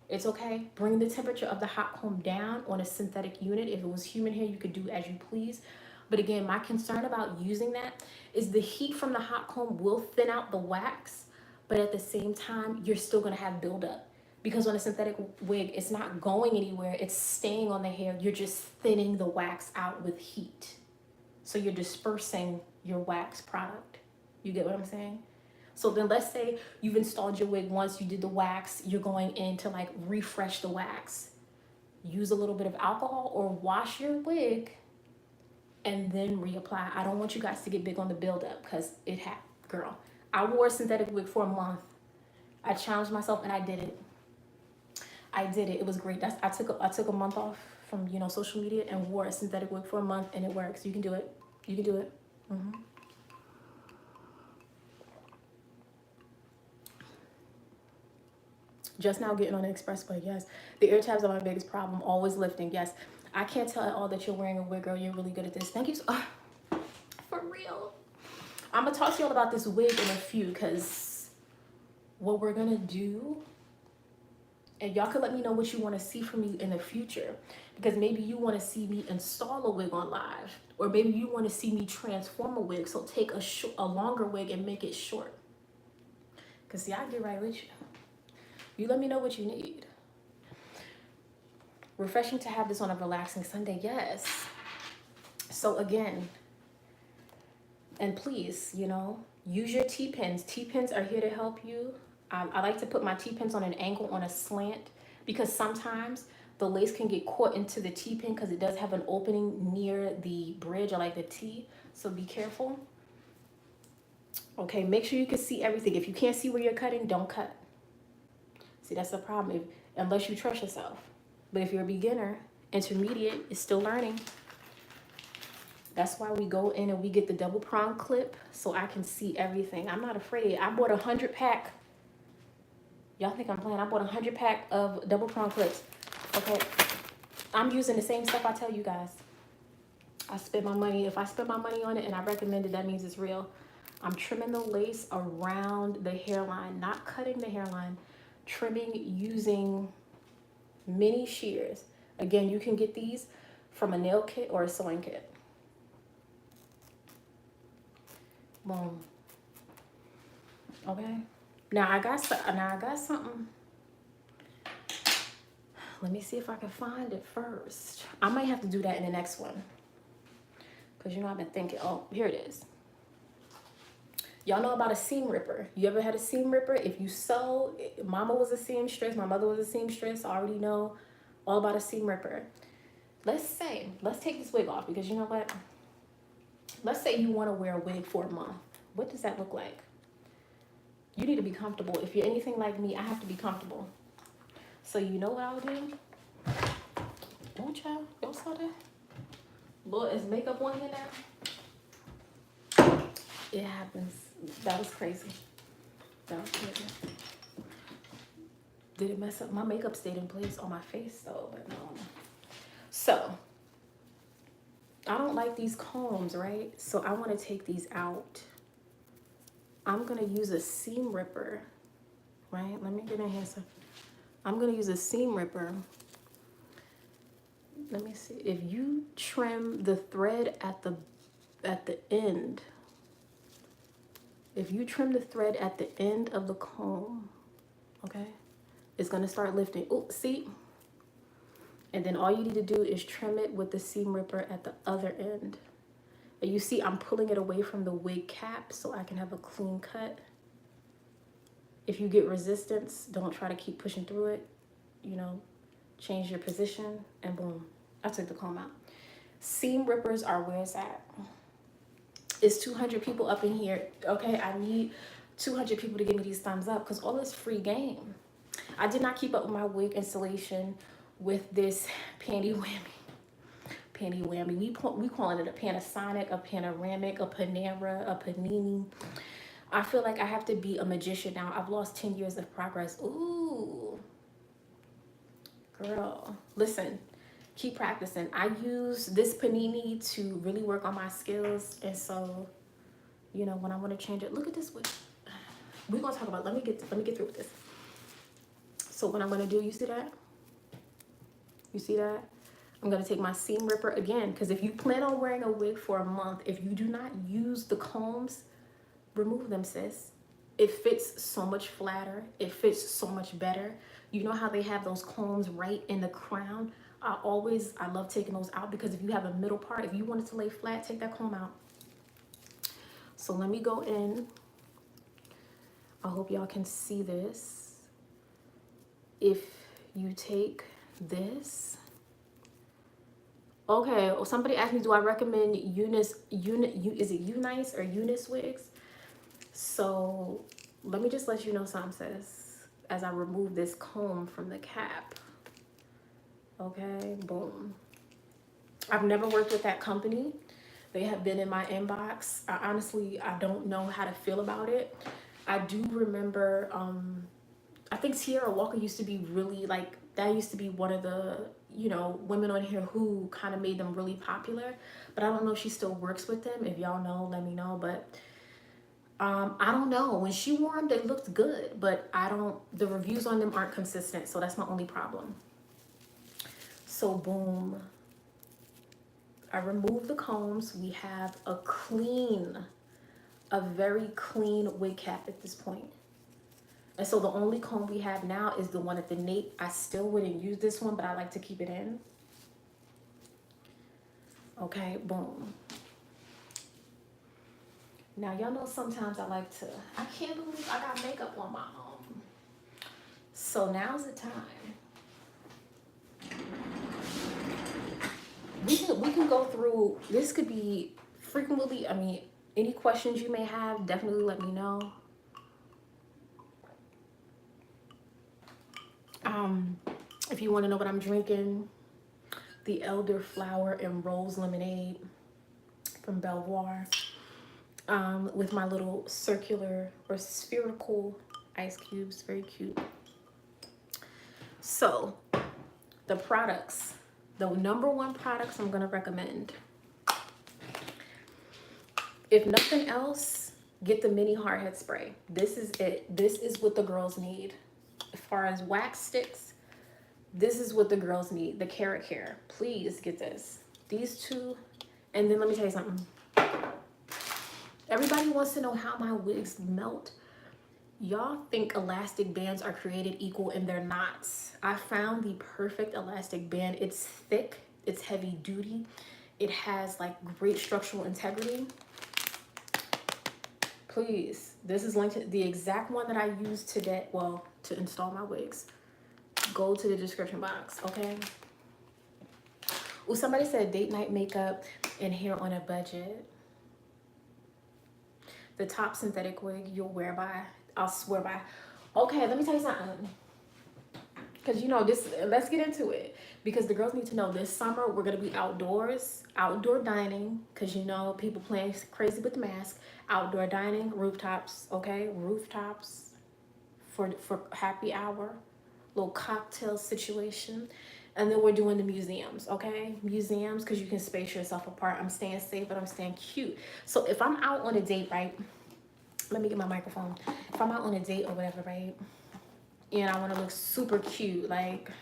It's okay. Bring the temperature of the hot comb down on a synthetic unit. If it was human hair, you could do as you please. But again, my concern about using that is the heat from the hot comb will thin out the wax, but at the same time, you're still gonna have buildup. Because on a synthetic wig, it's not going anywhere, it's staying on the hair. You're just thinning the wax out with heat. So you're dispersing your wax product. You get what I'm saying? So then let's say you've installed your wig once, you did the wax, you're going in to like refresh the wax. Use a little bit of alcohol or wash your wig and then reapply. I don't want you guys to get big on the buildup because it had, girl, I wore a synthetic wig for a month. I challenged myself and I did it. I did it. It was great. I took a month off from, you know, social media and wore a synthetic wig for a month, and it works. You can do it. You can do it. Just now getting on the expressway. Yes. The ear tabs are my biggest problem. Always lifting. Yes. I can't tell at all that you're wearing a wig, girl. You're really good at this. Thank you. For real. I'm going to talk to y'all about this wig in a few, because what we're going to do, and y'all can let me know what you want to see from me in the future, because maybe you want to see me install a wig on live, or maybe you want to see me transform a wig. So take a longer wig and make it short. Because see, I get right with you. You let me know what you need. Refreshing to have this on a relaxing Sunday. Yes. So again, and please, you know, use your T-pins. T-pins are here to help you. I like to put my T-pins on an angle, on a slant, because sometimes the lace can get caught into the T-pin because it does have an opening near the bridge, or like the T. So be careful. Okay, make sure you can see everything. If you can't see where you're cutting, don't cut. See, that's the problem, unless you trust yourself. But if you're a beginner, intermediate, is still learning. That's why we go in and we get the double prong clip so I can see everything. I'm not afraid. I bought a 100-pack. Y'all think I'm playing? I bought a 100-pack of double prong clips. Okay, I'm using the same stuff I tell you guys. I spend my money. If I spend my money on it and I recommend it, that means it's real. I'm trimming the lace around the hairline, not cutting the hairline. Trimming using mini shears. Again, you can get these from a nail kit or a sewing kit. Boom. Okay. Now I got something. Let me see if I can find it first. I might have to do that in the next one. Because you know I've been thinking, oh, here it is. Y'all know about a seam ripper. You ever had a seam ripper? If you sew, mama was a seamstress, my mother was a seamstress. I already know all about a seam ripper. Let's take this wig off, because you know what? Let's say you want to wear a wig for a month. What does that look like? You need to be comfortable. If you're anything like me, I have to be comfortable. So you know what I'll do? Don't y'all saw that? Lord, is makeup on here now? It happens. That was crazy. That was crazy. Did it mess up? My makeup stayed in place on my face though, but no. So, I don't like these combs, right? So I want to take these out. I'm going to use a seam ripper, right? Let me get in here. So I'm going to use a seam ripper. Let me see. If you trim the thread at the end, if you trim the thread at the end of the comb, okay, it's going to start lifting. Oh, see? And then all you need to do is trim it with the seam ripper at the other end. And you see I'm pulling it away from the wig cap so I can have a clean cut. If you get resistance, don't try to keep pushing through it. You know, change your position and boom, I took the comb out. Seam rippers are where it's at. It's 200 people up in here. Okay, I need 200 people to give me these thumbs up because all this free game. I did not keep up with my wig installation with this panty whammy. Panty whammy. We calling it a Panasonic, a panoramic, a Panera, a Panini. I feel like I have to be a magician now. I've lost 10 years of progress. Ooh. Girl, listen, keep practicing. I use this Panini to really work on my skills. And so, you know, when I want to change it, look at this wig. We're going to talk about, let me get through with this. So what I'm going to do, you see that? You see that? I'm going to take my seam ripper again, because if you plan on wearing a wig for a month, if you do not use the combs, remove them, sis. It fits so much flatter. It fits so much better. You know how they have those combs right in the crown? I love taking those out, because if you have a middle part, if you want it to lay flat, take that comb out. So let me go in. I hope y'all can see this. If you take this, okay, somebody asked me, do I recommend is it Unice or Eunice wigs? So let me just let you know something, sis, as I remove this comb from the cap. Okay, boom. I've never worked with that company. They have been in my inbox. I don't know how to feel about it. I do remember, I think Tiara Walker used to be really like, that used to be one of the, you know, women on here who kind of made them really popular. But I don't know if she still works with them. If y'all know, let me know. But I don't know. When she wore them, they looked good. But the reviews on them aren't consistent. So that's my only problem. So boom. I removed the combs. We have a very clean wig cap at this point. And so the only comb we have now is the one at the nape. I still wouldn't use this one, but I like to keep it in. Okay, boom. Now, y'all know sometimes I can't believe I got makeup on my arm. So now's the time. We can go through, this could be frequently, I mean, any questions you may have, definitely let me know. If you want to know what I'm drinking, the elderflower and rose lemonade from Belvoir, with my little circular or spherical ice cubes, very cute. So the products, the number one products I'm going to recommend, if nothing else, get the mini hardhead spray. This is it. This is what the girls need. As far as wax sticks, This is what the girls need, the carrot hair. Please get this. These two, and then let me tell you something. Everybody wants to know how my wigs melt. Y'all think elastic bands are created equal, and they're not. I found the perfect elastic band. It's thick, it's heavy duty, it has like great structural integrity. Please, this is linked to the exact one that I used today, well, to install my wigs. Go to the description box, okay? Well, somebody said date night makeup and hair on a budget. The top synthetic wig you'll wear by, I'll swear by. Okay, let me tell you something. Because you know this, let's get into it. Because the girls need to know this summer we're gonna be outdoors, outdoor dining. Because you know people playing crazy with the mask. Outdoor dining, rooftops, okay, rooftops for happy hour, little cocktail situation. And then we're doing the museums, okay? Museums, because you can space yourself apart. I'm staying safe, but I'm staying cute. So if I'm out on a date, right? Let me get my microphone. If I'm out on a date or whatever, right? And I want to look super cute, like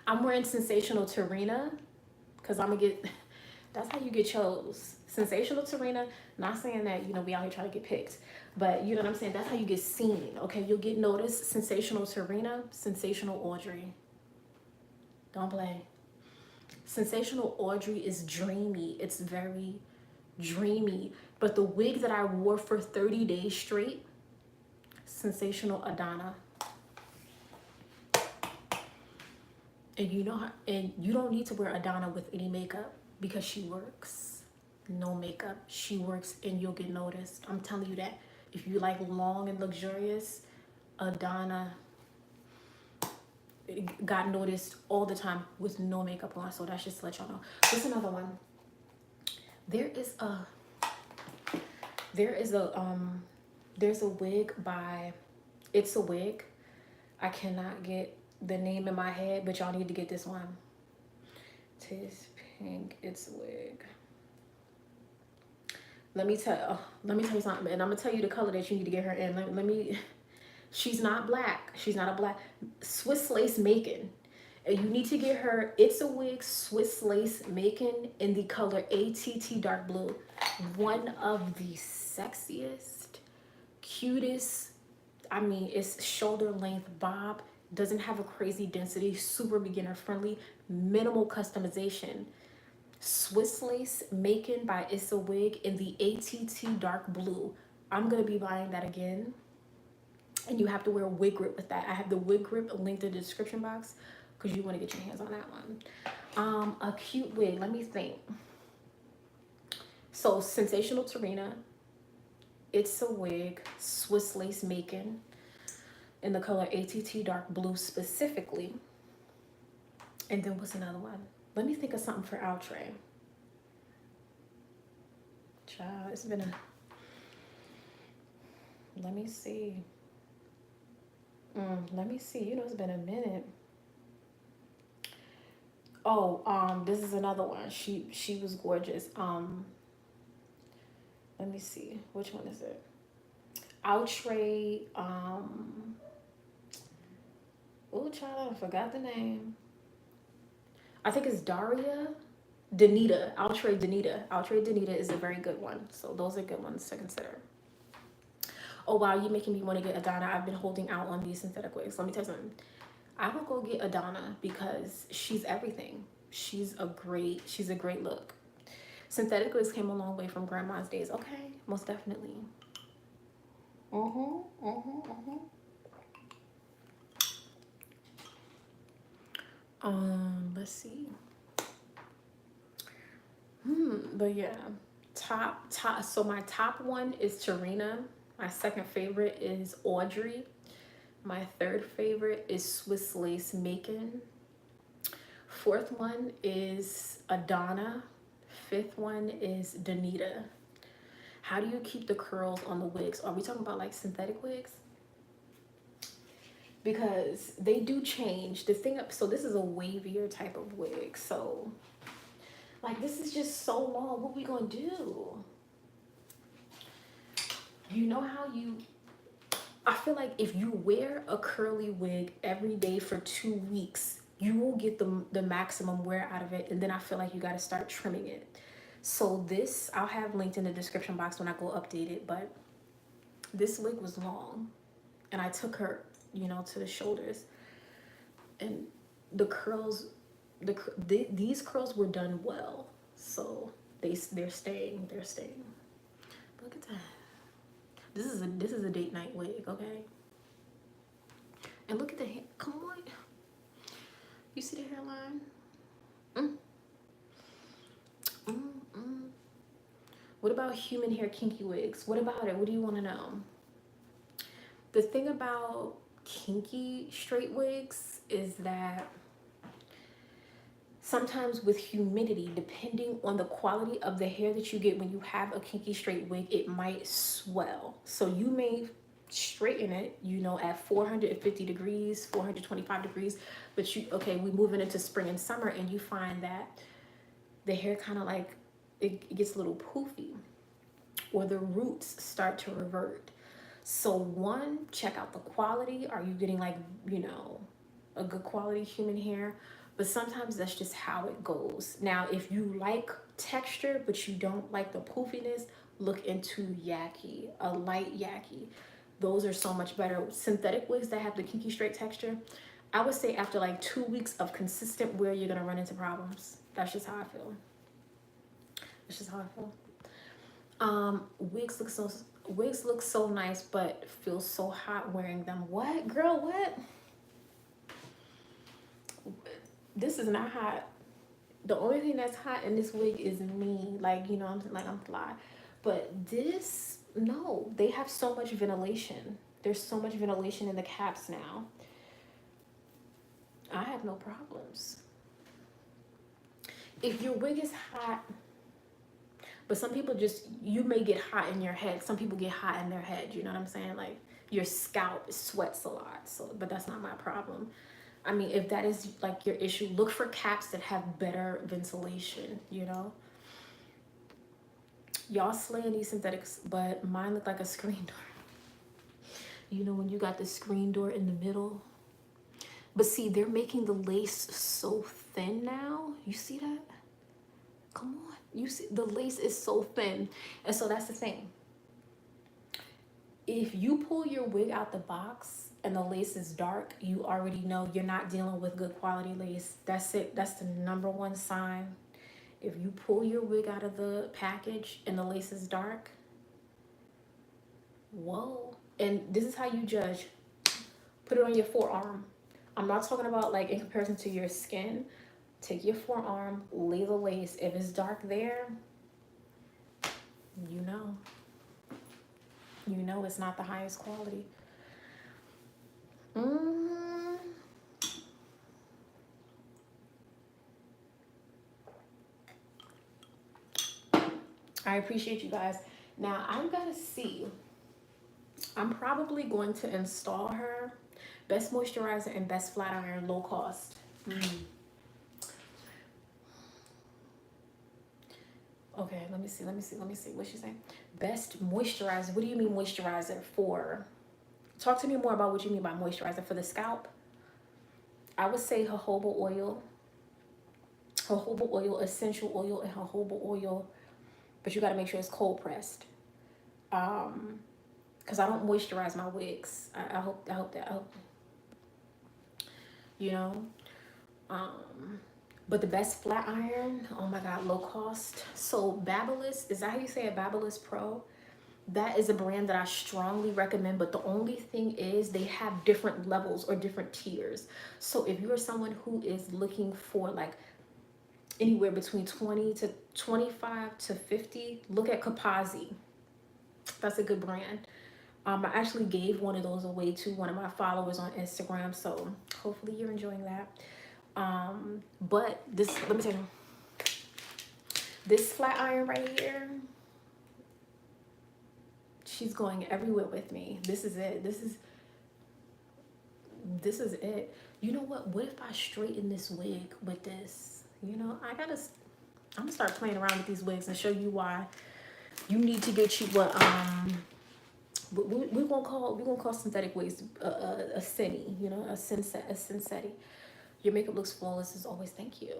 I'm wearing Sensational Tarina, because I'm going to get, that's how you get chose. Sensational Tarina, not saying that, you know, we out here trying to get picked. But you know what I'm saying? That's how you get seen, okay? You'll get noticed. Sensational Tarina, Sensational Audrey. Don't play. Sensational Audrey is dreamy. It's very dreamy. But the wig that I wore for 30 days straight, Sensational Adana. And you know how, and you don't need to wear Adana with any makeup because she works. No makeup. She works and you'll get noticed. I'm telling you that. If you like long and luxurious, Adana got noticed all the time with no makeup on. So that's just to let y'all know. There's another one. There's a wig by, it's a wig. I cannot get the name in my head, but y'all need to get this one. tastePINK, it's a wig. Let me tell you something, and I'm gonna tell you the color that you need to get her in. Let me. She's not black. She's not a black. Swiss lace Macon. And you need to get her, it's a wig, Swiss lace Macon in the color ATT dark blue. One of the sexiest, cutest, I mean, it's shoulder length bob, doesn't have a crazy density, super beginner friendly, minimal customization. Swiss lace Macon by It's a Wig in the ATT dark blue. I'm gonna be buying that again. And you have to wear a wig grip with that. I have the wig grip linked in the description box because you want to get your hands on that one. A cute wig, let me think. So Sensational Tarina, It's a Wig, Swiss lace Macon in the color ATT dark blue specifically. And then what's another one? Let me think of something for outre. Child, it's been a, let me see. Let me see. You know, it's been a minute. Oh, this is another one. She was gorgeous. Let me see. Which one is it? Outre. Oh, child, I forgot the name. I think it's Daria. Danita. Outre Danita. Outre Danita is a very good one. So those are good ones to consider. Oh wow, you're making me want to get Adana. I've been holding out on these synthetic wigs. Let me tell you something. I will go get Adana because she's everything. She's a great look. Synthetic wigs came a long way from grandma's days. Okay, most definitely. Let's see. But yeah, top. So my top one is Tarina. My second favorite is Audrey. My third favorite is Swiss lace Macon. Fourth one is Adana. Fifth one is Danita. How do you keep the curls on the wigs? Are we talking about like synthetic wigs? Because they do change. The thing, so this is a wavier type of wig. So like this is just so long. What we gonna do? You know how you, I feel like if you wear a curly wig every day for 2 weeks, you will get the maximum wear out of it, and then I feel like you got to start trimming it. So this I'll have linked in the description box when I go update it, but this wig was long, and I took her, you know, to the shoulders, and the curls, these curls were done well, so they're staying. Look at that. This is a date night wig, okay? And look at the hair. Come on, you see the hairline? What about human hair kinky wigs? What about it? What do you want to know? The thing about kinky straight wigs is that sometimes with humidity, depending on the quality of the hair that you get when you have a kinky straight wig, it might swell. So you may straighten it, you know, at 450 degrees, 425 degrees, but we moving into spring and summer, and you find that the hair kind of like, it gets a little poofy, or the roots start to revert. So one, check out the quality. Are you getting like, you know, a good quality human hair? But sometimes that's just how it goes. Now, if you like texture, but you don't like the poofiness, look into yaki, a light yaki. Those are so much better. Synthetic wigs that have the kinky straight texture, I would say after like 2 weeks of consistent wear, you're gonna run into problems. That's just how I feel. That's just how I feel. Wigs look so nice, but feel so hot wearing them. What, girl? What? This is not hot. The only thing that's hot in this wig is me. Like, you know, I'm fly. But this, no, they have so much ventilation. There's so much ventilation in the caps now. I have no problems. If your wig is hot, but some people just, you may get hot in your head. Some people get hot in their head, you know what I'm saying? Like your scalp sweats a lot. So, but that's not my problem. I mean, if that is like your issue, look for caps that have better ventilation, you know? Y'all slaying these synthetics, but mine look like a screen door. You know, when you got the screen door in the middle. But see, they're making the lace so thin now. You see that? Come on. You see, the lace is so thin. And so that's the thing. If you pull your wig out the box and the lace is dark, you already know you're not dealing with good quality lace. That's it. That's the #1 sign. If you pull your wig out of the package and the lace is dark, whoa. And this is how you judge. Put it on your forearm. I'm not talking about like in comparison to your skin. Take your forearm, lay the lace. If it's dark there, you know. You know it's not the highest quality. I appreciate you guys. Now I'm gonna see. I'm probably going to install her best moisturizer and best flat iron, low cost. Okay, let me see. What's she saying? Best moisturizer. What do you mean moisturizer for? Talk to me more about what you mean by moisturizer for the scalp. I would say jojoba oil, essential oil, and jojoba oil, but you got to make sure it's cold pressed. Because I don't moisturize my wigs. I hope that, you know. But the best flat iron, oh my God, low cost. So Babyliss, is that how you say it? Babyliss Pro? That is a brand that I strongly recommend, but the only thing is they have different levels or different tiers. So if you are someone who is looking for like anywhere between 20 to 25 to 50, look at Kapazi. That's a good brand. I actually gave one of those away to one of my followers on Instagram, so hopefully you're enjoying that. But this, let me tell you, this flat iron right here, she's going everywhere with me. This is it. This is it. You know what? What if I straighten this wig with this? You know, I'm gonna start playing around with these wigs and show you why you need to get you what we're gonna call synthetic wigs a cine, you know, a synthetic. Your makeup looks flawless as always. Thank you.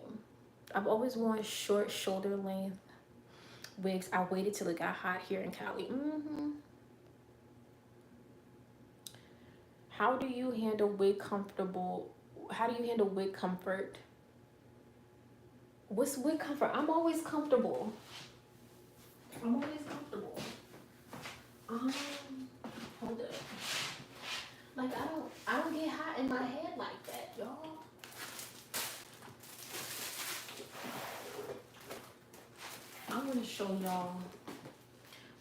I've always worn short shoulder length wigs. I waited till it got hot here in Cali. How do you handle wig comfortable? How do you handle wig comfort? What's wig comfort? I'm always comfortable. I'm always comfortable. Hold up. Like I don't get hot in my head like that, y'all. I'm gonna show y'all.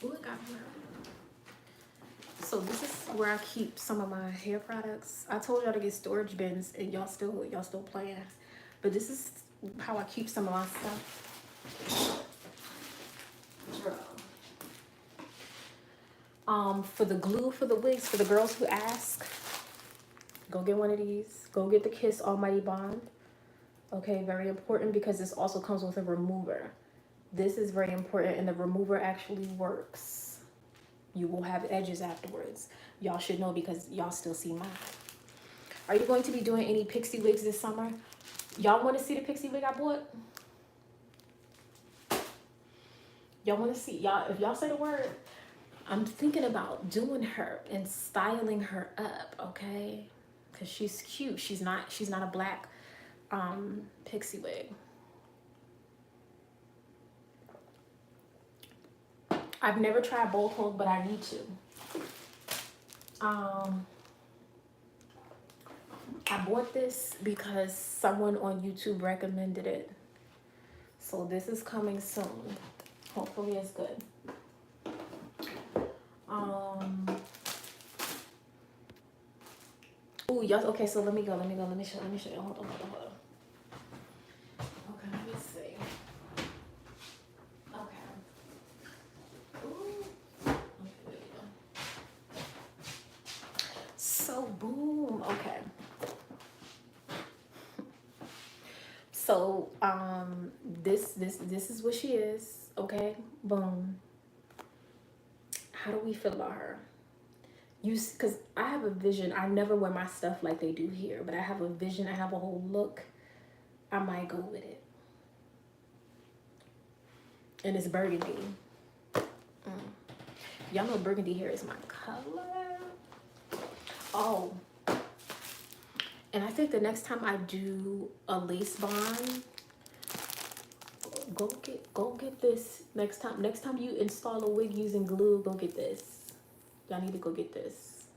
Ooh, it got here. So this is where I keep some of my hair products. I told y'all to get storage bins, and y'all still playing. But this is how I keep some of my stuff. For the glue for the wigs, for the girls who ask, go get one of these. Go get the Kiss Almighty Bond. Okay, very important because this also comes with a remover. This is very important, and the remover actually works. You will have edges afterwards. Y'all should know because y'all still see mine. Are you going to be doing any pixie wigs this summer? Y'all want to see the pixie wig I bought? Y'all want to see? Y'all, if y'all say the word, I'm thinking about doing her and styling her up, okay? Because she's cute. She's not a black pixie wig. I've never tried bold hold, but I need to. I bought this because someone on YouTube recommended it. So this is coming soon. Hopefully it's good. Oh, y'all, okay, so let me show you. Hold on. Okay, let me see. Okay. Ooh. Okay, there you go. So boom, okay. So this is what she is, okay? Boom. How do we feel about her? Because I have a vision. I never wear my stuff like they do here, but I have a vision. I have a whole look. I might go with it. And it's burgundy. Y'all know burgundy hair is my color. Oh. And I think the next time I do a lace bond, go get this. Next time you install a wig using glue, go get this. Y'all need to go get this.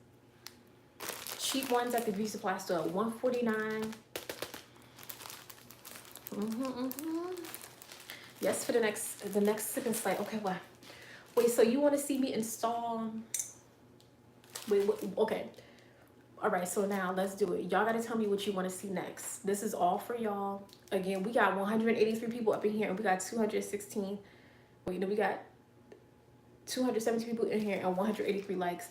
Cheap ones at the beauty supply store at $149. Yes, for the next sip and slide. Okay, what? Wait, so you want to see me install? Wait, okay. All right, so now let's do it. Y'all got to tell me what you want to see next. This is all for y'all. Again, we got 183 people up in here, and we got 216. Wait, no, we got 217 people in here and 183 likes.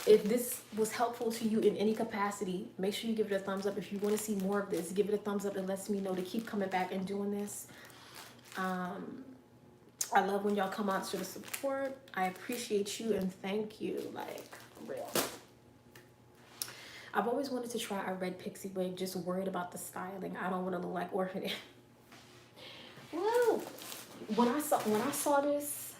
If this was helpful to you in any capacity, make sure you give it a thumbs up. If you want to see more of this, give it a thumbs up. It lets me know to keep coming back and doing this. I love when y'all come out to the support. I appreciate you and thank you, like, for real. I've always wanted to try a red pixie wig, just worried about the styling. I don't want to look like Orphan. Woo! When I saw this,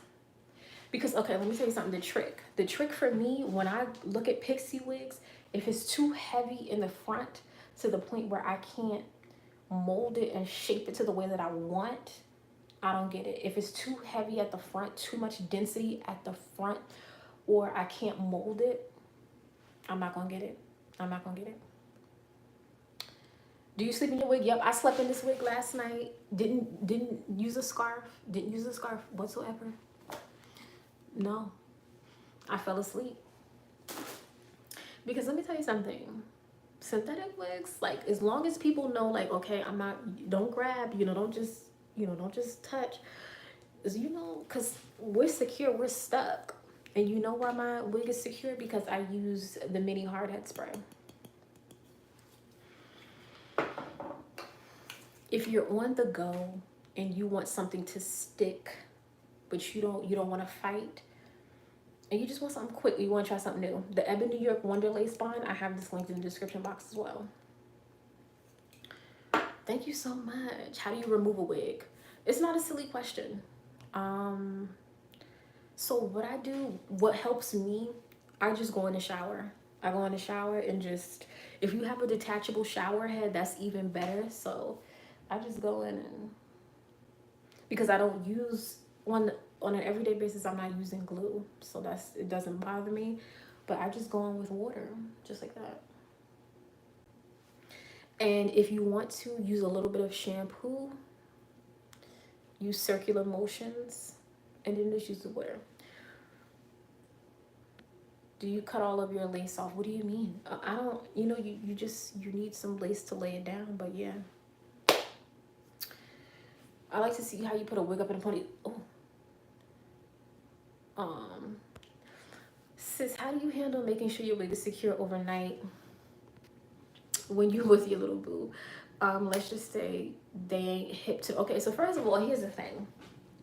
because, okay, let me tell you something, the trick for me, when I look at pixie wigs, if it's too heavy in the front to the point where I can't mold it and shape it to the way that I want, I don't get it. If it's too heavy at the front, too much density at the front, or I can't mold it, I'm not gonna get it. I'm not gonna get it. Do you sleep in your wig? Yep, I slept in this wig last night. Didn't use a scarf. Didn't use a scarf whatsoever. No, I fell asleep. Because let me tell you something. Synthetic wigs, like, as long as people know, like, okay, I'm not, don't grab, don't just touch, because we're secure, we're stuck. And you know why my wig is secure? Because I use the mini hard head spray. If you're on the go and you want something to stick, but you don't want to fight, and you just want something quick, you want to try something new, the Ebony New York Wonder Lace Bond, I have this linked in the description box as well. Thank you so much. How do you remove a wig? It's not a silly question. So what I do, what helps me, I just go in the shower. I go in the shower and just, if you have a detachable shower head, that's even better. So I just go in and, because I don't use on an everyday basis, I'm not using glue. So it doesn't bother me. But I just go in with water, just like that. And if you want to use a little bit of shampoo, use circular motions, and then just use the water. Do you cut all of your lace off? What do you mean? I don't, you need some lace to lay it down, but yeah. I like to see how you put a wig up in a pony. Oh. Sis, how do you handle making sure your wig is secure overnight when you're with your little boo? Let's just say they ain't hip to. Okay, so first of all, here's the thing,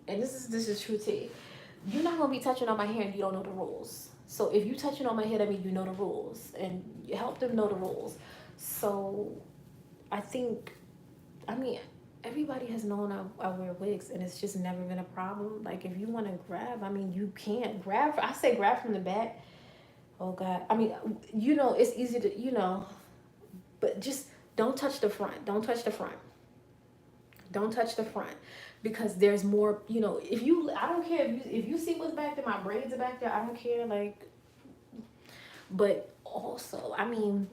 and this is true tea. You're not gonna be touching on my hair and you don't know the rules. So if you touching on my hair, that means you know the rules, and you help them know the rules. So I mean, everybody has known I wear wigs, and it's just never been a problem. Like, if you want to grab, I mean, you can't grab. I say grab from the back. Oh God, I mean, it's easy to, but just don't touch the front. Don't touch the front. Don't touch the front, because there's more. I don't care if you see what's back there. My braids are back there. I don't care. Like, but also, I mean,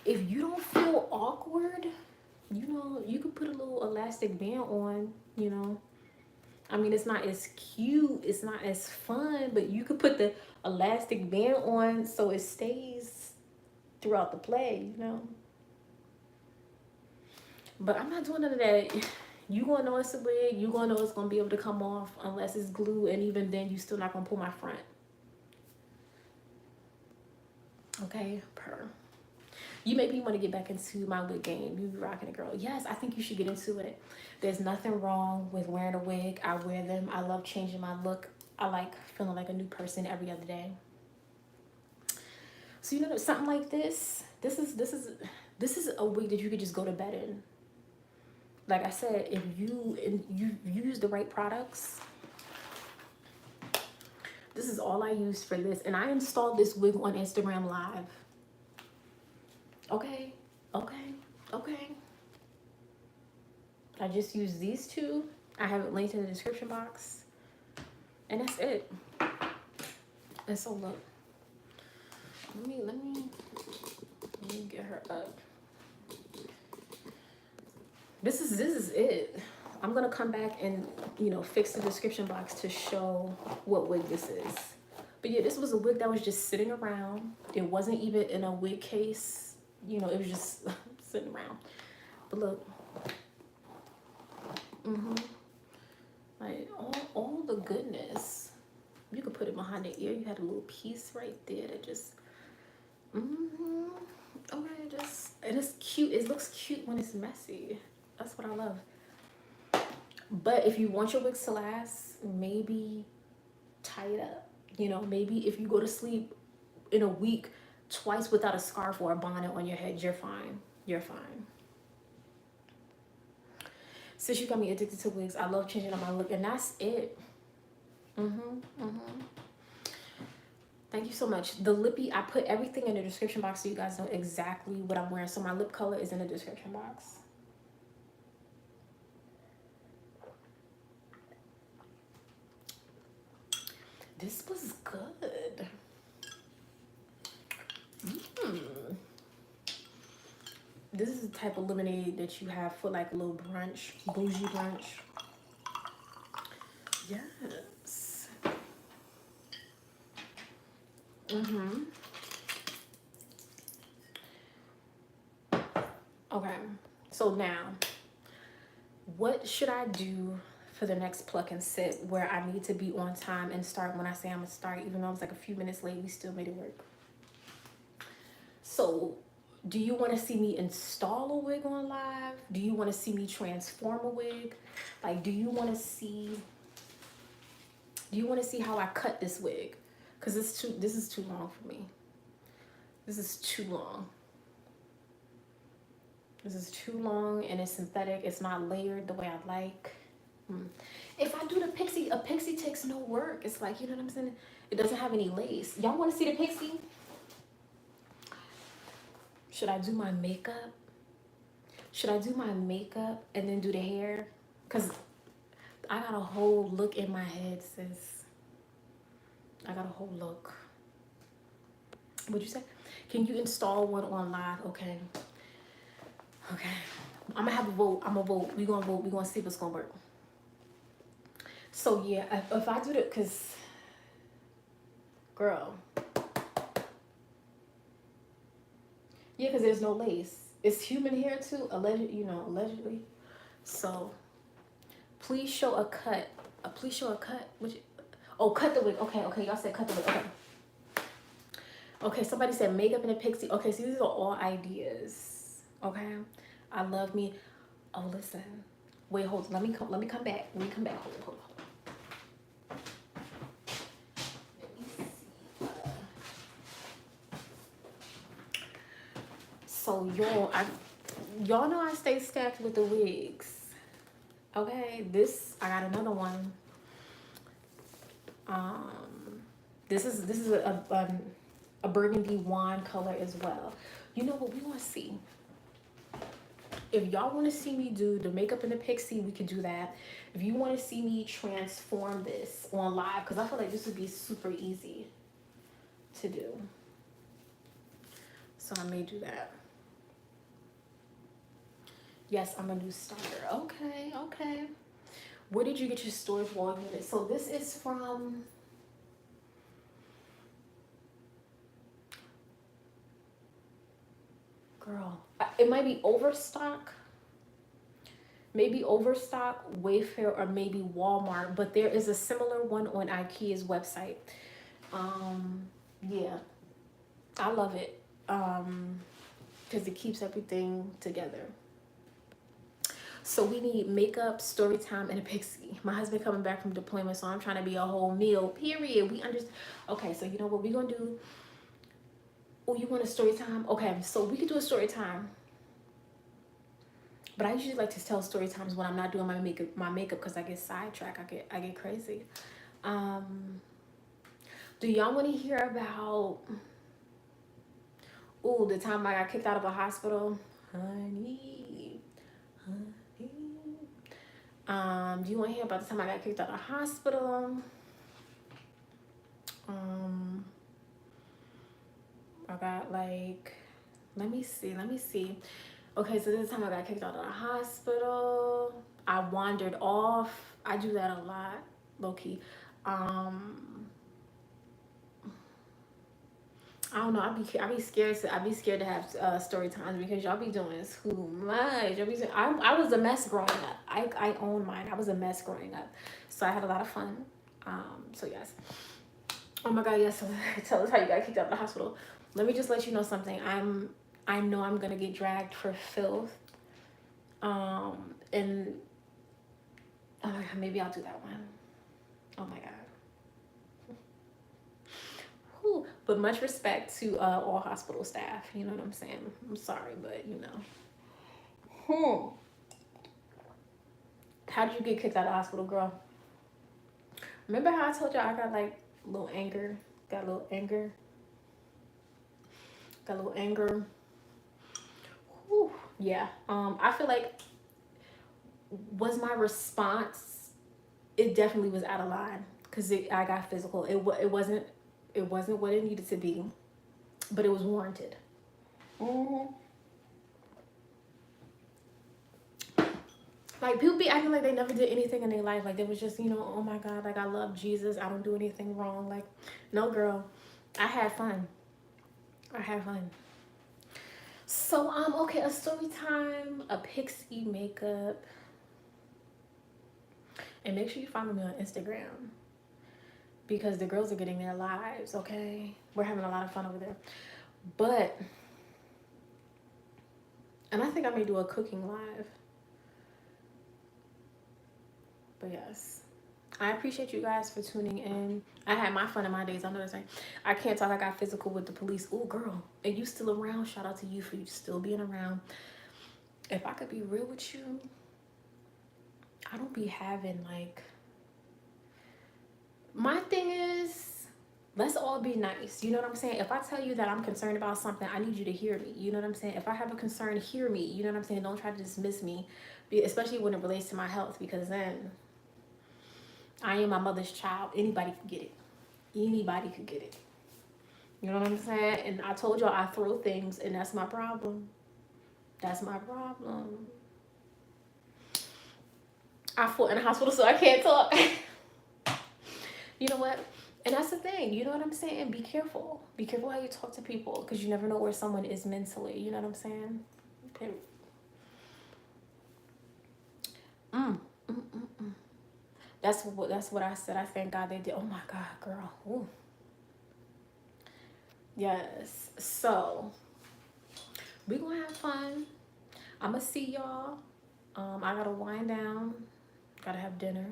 if you don't feel awkward, you could put a little elastic band on. I mean, it's not as cute, it's not as fun, but you could put the elastic band on so it stays throughout the play. But I'm not doing none of that. You gonna know it's a wig. You gonna know it's gonna be able to come off unless it's glue, and even then, you still not gonna pull my front. Okay, You maybe want to get back into my wig game. You be rocking it, girl. Yes, I think you should get into it. There's nothing wrong with wearing a wig. I wear them. I love changing my look. I like feeling like a new person every other day. So something like this. This is a wig that you could just go to bed in. Like I said, if you use the right products. This is all I used for this, and I installed this wig on Instagram Live. Okay. I just used these two. I have it linked in the description box. And that's it. And so look. Let me get her up. This is it. I'm gonna come back and fix the description box to show what wig this is. But yeah, this was a wig that was just sitting around. It wasn't even in a wig case. It was just sitting around. But look. Like all the goodness. You could put it behind the ear. You had a little piece right there that just okay, and it's cute. It looks cute when it's messy. That's what I love. But if you want your wigs to last, maybe tie it up. Maybe if you go to sleep in a week twice without a scarf or a bonnet on your head, you're fine. You're fine. Since you got me addicted to wigs, I love changing up my look, and that's it. Thank you so much. The lippy, I put everything in the description box so you guys know exactly what I'm wearing. So my lip color is in the description box. This was good. This is the type of lemonade that you have for like a little brunch, bougie brunch. Yes. Okay, so now, what should I do for the next pluck and sit where I need to be on time and start when I say I'm gonna start? Even though I was like a few minutes late, we still made it work. So, do you want to see me install a wig on live? Do you want to see me transform a wig? Like, do you want to see how I cut this wig? Because this is too long for me. This is too long. This is too long and it's synthetic. It's not layered the way I like. If I do the pixie, a pixie takes no work. It's like, you know what I'm saying? It doesn't have any lace. Y'all want to see the pixie? Should I do my makeup? Should I do my makeup and then do the hair? Because I got a whole look in my head, sis. I got a whole look. What'd you say? Can you install one on live? Okay. Okay. I'm gonna have a vote. I'm gonna vote. We gonna vote. We gonna see if it's gonna work. So yeah, if I do that, cause girl, yeah, cause there's no lace. It's human hair too, allegedly. So please show a cut. Please show a cut. Cut the wig. Okay, y'all said cut the wig. Okay. Okay, somebody said makeup and a pixie. Okay, so these are all ideas. Okay, I love me. Oh, listen. Wait, hold on. Let me come back. Let me come back. Hold on. Let me see. So y'all know I stay stacked with the wigs. Okay, I got another one. This is a burgundy wine color as well. You know what we want to see? If y'all want to see me do the makeup and the pixie, we could do that. If you want to see me transform this on live, because I feel like this would be super easy to do. So I may do that. Yes, I'm a new starter. Okay. Where did you get your storage wall unit? So this is from... Girl, it might be Overstock. Maybe Overstock, Wayfair, or maybe Walmart. But there is a similar one on IKEA's website. Yeah, I love it. Because it keeps everything together. So we need makeup, story time, and a pixie. My husband coming back from deployment, so I'm trying to be a whole meal, period. We understand. Okay, so you know what we're going to do? Oh, you want a story time? Okay, so we could do a story time. But I usually like to tell story times when I'm not doing my makeup because I get sidetracked. I get crazy. Do y'all want to hear about the time I got kicked out of a hospital? Honey. Do you want to hear about the time I got kicked out of the hospital? I got like, let me see. Okay, so this time I got kicked out of the hospital. I wandered off. I do that a lot, low key. I don't know. I be scared to have story times because y'all be doing too much. I was a mess growing up. I own mine. I was a mess growing up, so I had a lot of fun. So yes. Oh my God, yes. So tell us how you got kicked out of the hospital. Let me just let you know something. I know I'm gonna get dragged for filth. And oh my God, maybe I'll do that one. Oh my God. Whew. But much respect to all hospital staff. You know what I'm saying? I'm sorry, but you know. How did you get kicked out of the hospital, girl? Remember how I told y'all I got like a little anger? Got a little anger. Whew. Yeah. I feel like was my response, it definitely was out of line because I got physical. It wasn't what it needed to be, but it was warranted. Like people be acting like they never did anything in their life. Like they was just, oh my God, like I love Jesus. I don't do anything wrong. Like, no girl, I had fun. So, okay, a story time, a pixie makeup. And make sure you follow me on Instagram because the girls are getting their lives, okay? We're having a lot of fun over there. And I think I may do a cooking live. But yes, I appreciate you guys for tuning in. I had my fun in my days. I know that's right. I can't talk. I got physical with the police. Oh, girl, and you still around? Shout out to you for you still being around. if I could be real with you, I don't be having like, my thing is, let's all be nice. You know what I'm saying? If I tell you that I'm concerned about something, I need you to hear me. You know what I'm saying? If I have a concern, hear me. You know what I'm saying? Don't try to dismiss me, especially when it relates to my health, because then I am my mother's child. Anybody could get it. Anybody could get it. You know what I'm saying? And I told y'all I throw things, and that's my problem. That's my problem. I fought in the hospital, so I can't talk. You know what? And that's the thing. You know what I'm saying? Be careful. Be careful how you talk to people, because you never know where someone is mentally. You know what I'm saying? Okay. That's what I said. I thank God they did. Oh my God, girl. Ooh. Yes. So we gonna have fun. I'ma see y'all. I gotta wind down. Gotta have dinner.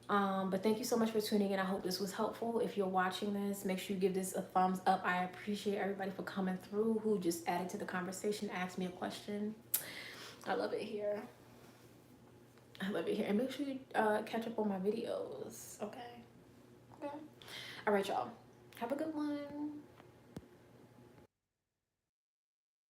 But thank you so much for tuning in. I hope this was helpful. If you're watching this, make sure you give this a thumbs up. I appreciate everybody for coming through, who just added to the conversation, asked me a question. I love it here. I love it here. And make sure you catch up on my videos. Okay. All right, y'all. Have a good one.